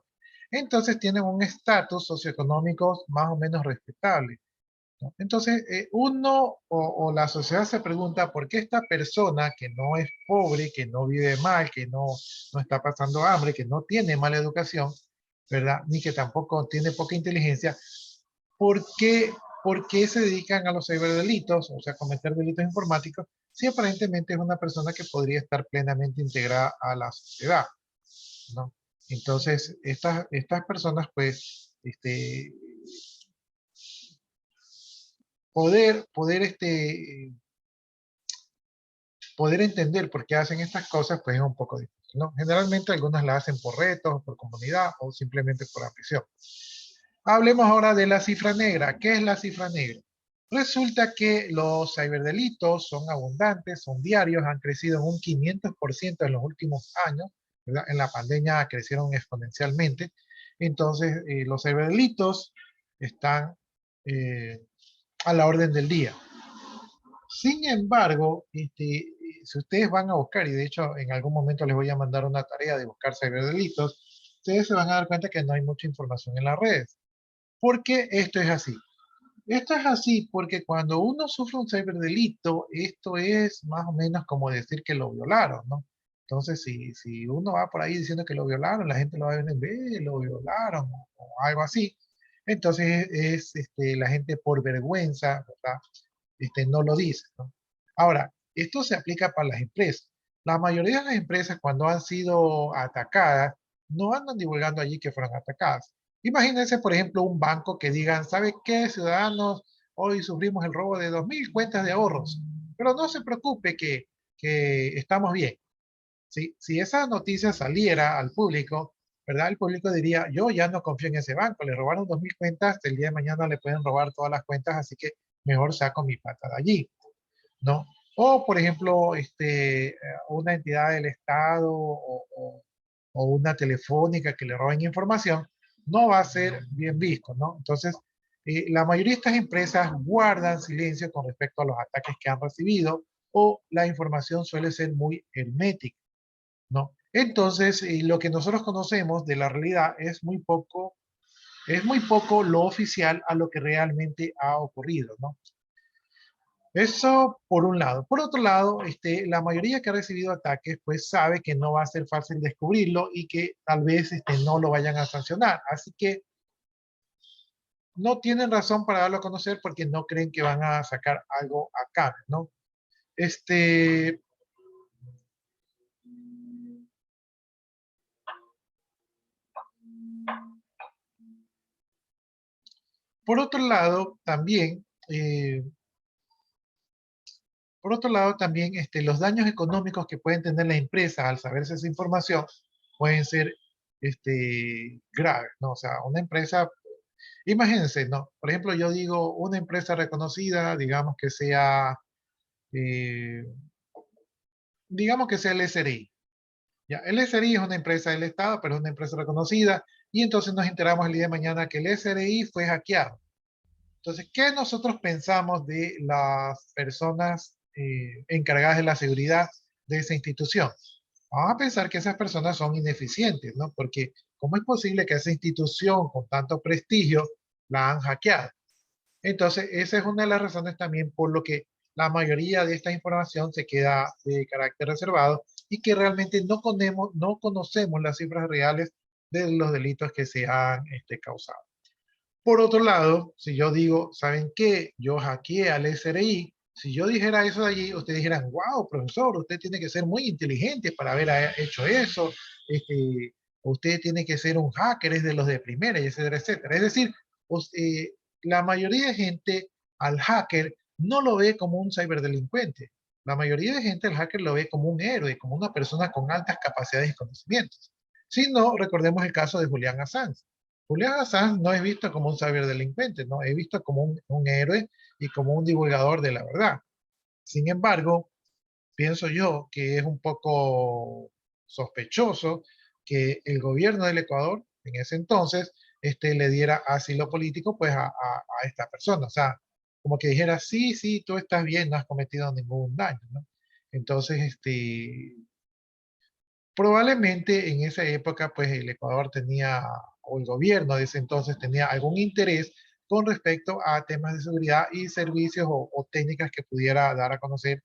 Entonces, tienen un estatus socioeconómico más o menos respetable, ¿no? Entonces, uno o la sociedad se pregunta por qué esta persona que no es pobre, que no vive mal, que no está pasando hambre, que no tiene mala educación, ¿verdad? Ni que tampoco tiene poca inteligencia, ¿por qué se dedican a los ciberdelitos, o sea, a cometer delitos informáticos, si aparentemente es una persona que podría estar plenamente integrada a la sociedad, ¿no? Entonces, estas personas, pues, poder entender por qué hacen estas cosas, pues es un poco difícil, ¿no? Generalmente algunas las hacen por retos, por comunidad o simplemente por ambición. Hablemos ahora de la cifra negra. ¿Qué es la cifra negra? Resulta que los ciberdelitos son abundantes, son diarios, han crecido en un 500% en los últimos años, ¿verdad? En la pandemia crecieron exponencialmente. Entonces, los ciberdelitos están a la orden del día. Sin embargo, si ustedes van a buscar, y de hecho en algún momento les voy a mandar una tarea de buscar ciberdelitos, ustedes se van a dar cuenta que no hay mucha información en las redes. ¿Por qué esto es así? Esto es así porque cuando uno sufre un ciberdelito, esto es más o menos como decir que lo violaron, ¿no? Entonces, si uno va por ahí diciendo que lo violaron, la gente lo va a ver, ve, lo violaron o algo así. Entonces, la gente por vergüenza, ¿verdad? No lo dice, ¿no? Ahora, esto se aplica para las empresas. La mayoría de las empresas, cuando han sido atacadas, no andan divulgando allí que fueron atacadas. Imagínense, por ejemplo, un banco que digan, ¿sabe qué, ciudadanos? Hoy sufrimos el robo de 2.000 cuentas de ahorros, pero no se preocupe que estamos bien. Si esa noticia saliera al público, ¿verdad? El público diría, yo ya no confío en ese banco, le robaron 2.000 cuentas, el día de mañana le pueden robar todas las cuentas, así que mejor saco mi plata de allí, ¿no? O, por ejemplo, una entidad del Estado o una telefónica que le roben información, no va a ser bien visto, ¿no? Entonces, la mayoría de estas empresas guardan silencio con respecto a los ataques que han recibido o la información suele ser muy hermética, ¿no? Entonces, lo que nosotros conocemos de la realidad es muy poco lo oficial a lo que realmente ha ocurrido, ¿no? Eso por un lado. Por otro lado, la mayoría que ha recibido ataques, pues sabe que no va a ser fácil descubrirlo y que tal vez no lo vayan a sancionar. Así que no tienen razón para darlo a conocer porque no creen que van a sacar algo acá, ¿no? Este, por otro lado, también, los daños económicos que pueden tener las empresas al saberse esa información pueden ser graves, ¿no? O sea, una empresa, imagínense, ¿no? Por ejemplo, yo digo una empresa reconocida, eh, digamos que sea el SRI. Ya, el SRI es una empresa del Estado, pero es una empresa reconocida, y entonces nos enteramos el día de mañana que el SRI fue hackeado. Entonces, ¿qué nosotros pensamos de las personas encargadas de la seguridad de esa institución? Vamos a pensar que esas personas son ineficientes, ¿no? Porque ¿cómo es posible que esa institución con tanto prestigio la han hackeado? Entonces, esa es una de las razones también por lo que la mayoría de esta información se queda de carácter reservado y que realmente no conocemos las cifras reales de los delitos que se han causado. Por otro lado, si yo digo, ¿saben qué? Yo hackeé al SRI. Si yo dijera eso de allí, ustedes dijeran, wow, profesor, usted tiene que ser muy inteligente para haber hecho eso. Usted tiene que ser un hacker, es de los de primera, y etcétera, etcétera. Es decir, la mayoría de gente al hacker no lo ve como un ciberdelincuente. La mayoría de gente al hacker lo ve como un héroe, como una persona con altas capacidades y conocimientos. Si no, recordemos el caso de Julian Assange. Julian Assange no es visto como un ciberdelincuente, no, es visto como un héroe y como un divulgador de la verdad. Sin embargo, pienso yo que es un poco sospechoso que el gobierno del Ecuador, en ese entonces, le diera asilo político pues a esta persona. O sea, como que dijera, sí, sí, tú estás bien, no has cometido ningún daño, ¿no? Entonces, probablemente en esa época, pues el Ecuador tenía, o el gobierno de ese entonces tenía algún interés con respecto a temas de seguridad y servicios o técnicas que pudiera dar a conocer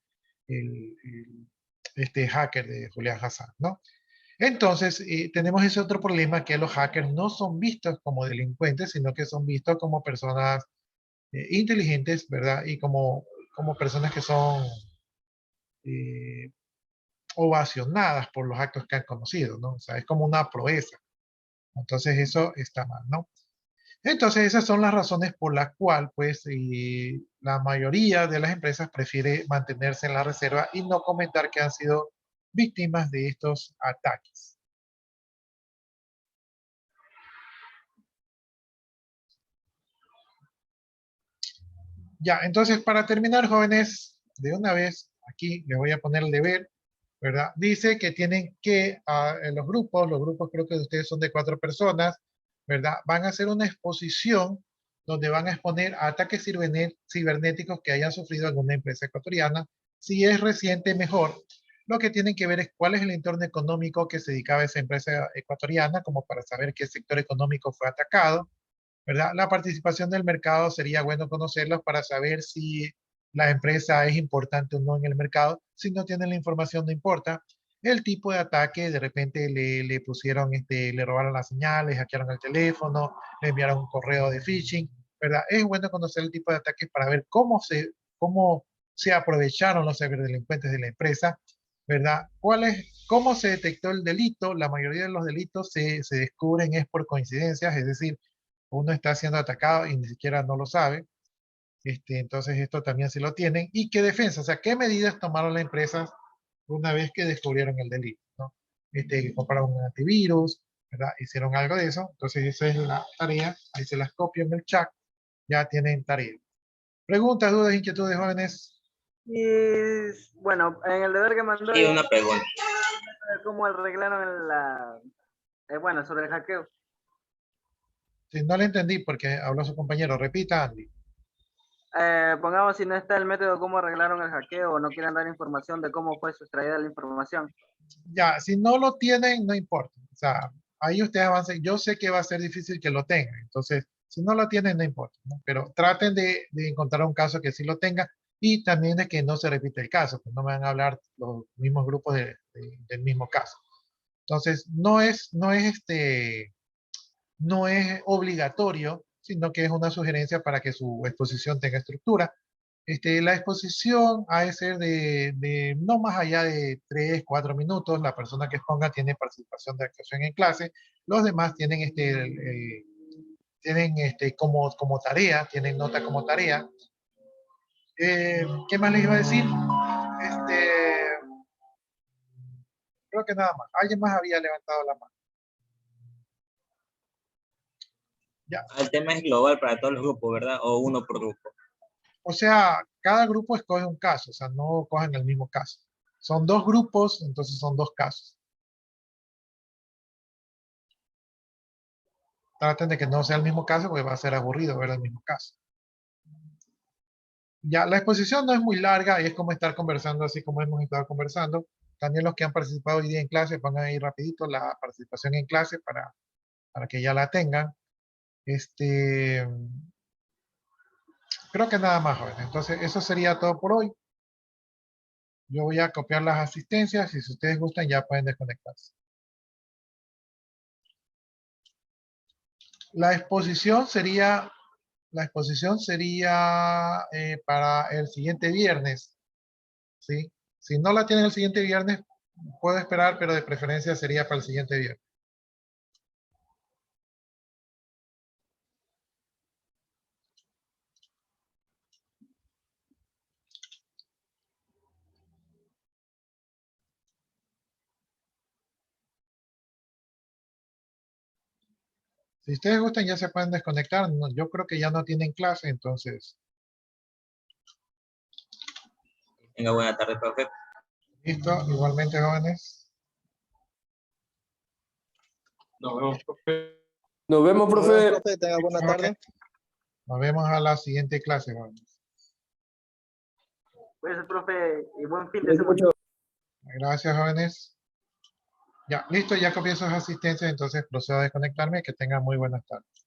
este hacker de Julian Hassan, ¿no? Entonces, tenemos ese otro problema que los hackers no son vistos como delincuentes, sino que son vistos como personas inteligentes, ¿verdad? Y como personas que son eh, ovacionadas por los actos que han conocido, ¿no? O sea, es como una proeza. Entonces eso está mal, ¿no? Entonces esas son las razones por las cuales, pues, la mayoría de las empresas prefiere mantenerse en la reserva y no comentar que han sido víctimas de estos ataques. Ya, entonces para terminar, jóvenes, de una vez, aquí les voy a poner el deber, ¿verdad? Dice que tienen que, en los grupos creo que ustedes son de 4 personas, ¿verdad? Van a hacer una exposición donde van a exponer ataques cibernéticos que hayan sufrido alguna empresa ecuatoriana. Si es reciente, mejor. Lo que tienen que ver es cuál es el entorno económico que se dedicaba a esa empresa ecuatoriana, como para saber qué sector económico fue atacado, ¿verdad? La participación del mercado sería bueno conocerlos para saber si la empresa es importante o no en el mercado. Si no tienen la información, no importa. El tipo de ataque, de repente le pusieron, le robaron las señales, hackearon el teléfono, le enviaron un correo de phishing, ¿verdad? Es bueno conocer el tipo de ataques para ver cómo se aprovecharon los ciberdelincuentes de la empresa, ¿verdad? ¿Cómo se detectó el delito? La mayoría de los delitos se descubren es por coincidencias, es decir, uno está siendo atacado y ni siquiera no lo sabe. Entonces esto también se lo tienen. ¿Y qué defensa? O sea, ¿qué medidas tomaron las empresas una vez que descubrieron el delito? ¿No? Compraron un antivirus, ¿verdad? Hicieron algo de eso. Entonces esa es la tarea. Ahí se las copio en el chat. Ya tienen tarea. Preguntas, dudas, inquietudes, jóvenes. Y bueno, en el deber que mandó, Y una pregunta. ¿cómo arreglaron bueno, sobre el hackeo? Si no le entendí porque habló su compañero, repita, Andy. Pongamos si no está el método, ¿cómo arreglaron el hackeo o no quieren dar información de cómo fue sustraída la información? Ya, si no lo tienen, no importa. O sea, ahí ustedes avancen. Yo sé que va a ser difícil que lo tengan. Entonces, si no lo tienen, no importa, ¿no? Pero traten de encontrar un caso que sí lo tenga y también de que no se repite el caso, que no me van a hablar los mismos grupos del mismo caso. Entonces, no es obligatorio, sino que es una sugerencia para que su exposición tenga estructura. La exposición ha de ser de no más allá de 3, 4 minutos. La persona que exponga tiene participación de actuación en clase. Los demás tienen, como tarea, tienen nota como tarea. ¿Qué más les iba a decir? Creo que nada más. Alguien más había levantado la mano. Ya. El tema es global para todos los grupos, ¿verdad? O uno por grupo. O sea, cada grupo escoge un caso, o sea, no cogen el mismo caso. Son 2 grupos, entonces son 2 casos. Traten de que no sea el mismo caso porque va a ser aburrido ver el mismo caso. Ya, la exposición no es muy larga y es como estar conversando así como hemos estado conversando. También los que han participado hoy día en clase van a ir rapidito la participación en clase para que ya la tengan. Creo que nada más, jóvenes. Entonces, eso sería todo por hoy. Yo voy a copiar las asistencias y si ustedes gustan ya pueden desconectarse. La exposición sería para el siguiente viernes, ¿sí? Si no la tienen el siguiente viernes, puedo esperar, pero de preferencia sería para el siguiente viernes. Si ustedes gustan, ya se pueden desconectar. Yo creo que ya no tienen clase, entonces. Tenga buena tarde, profe. Listo, igualmente, jóvenes. Nos vemos, profe. Nos vemos, Nos vemos, profe. profe. Tenga buena tarde. Nos vemos a la siguiente clase, jóvenes. Pues, profe, y buen fin de Cuídense semana. mucho. Gracias, jóvenes. Ya, listo, ya comienzo sus asistencias, entonces procedo a desconectarme. Que tengan muy buenas tardes.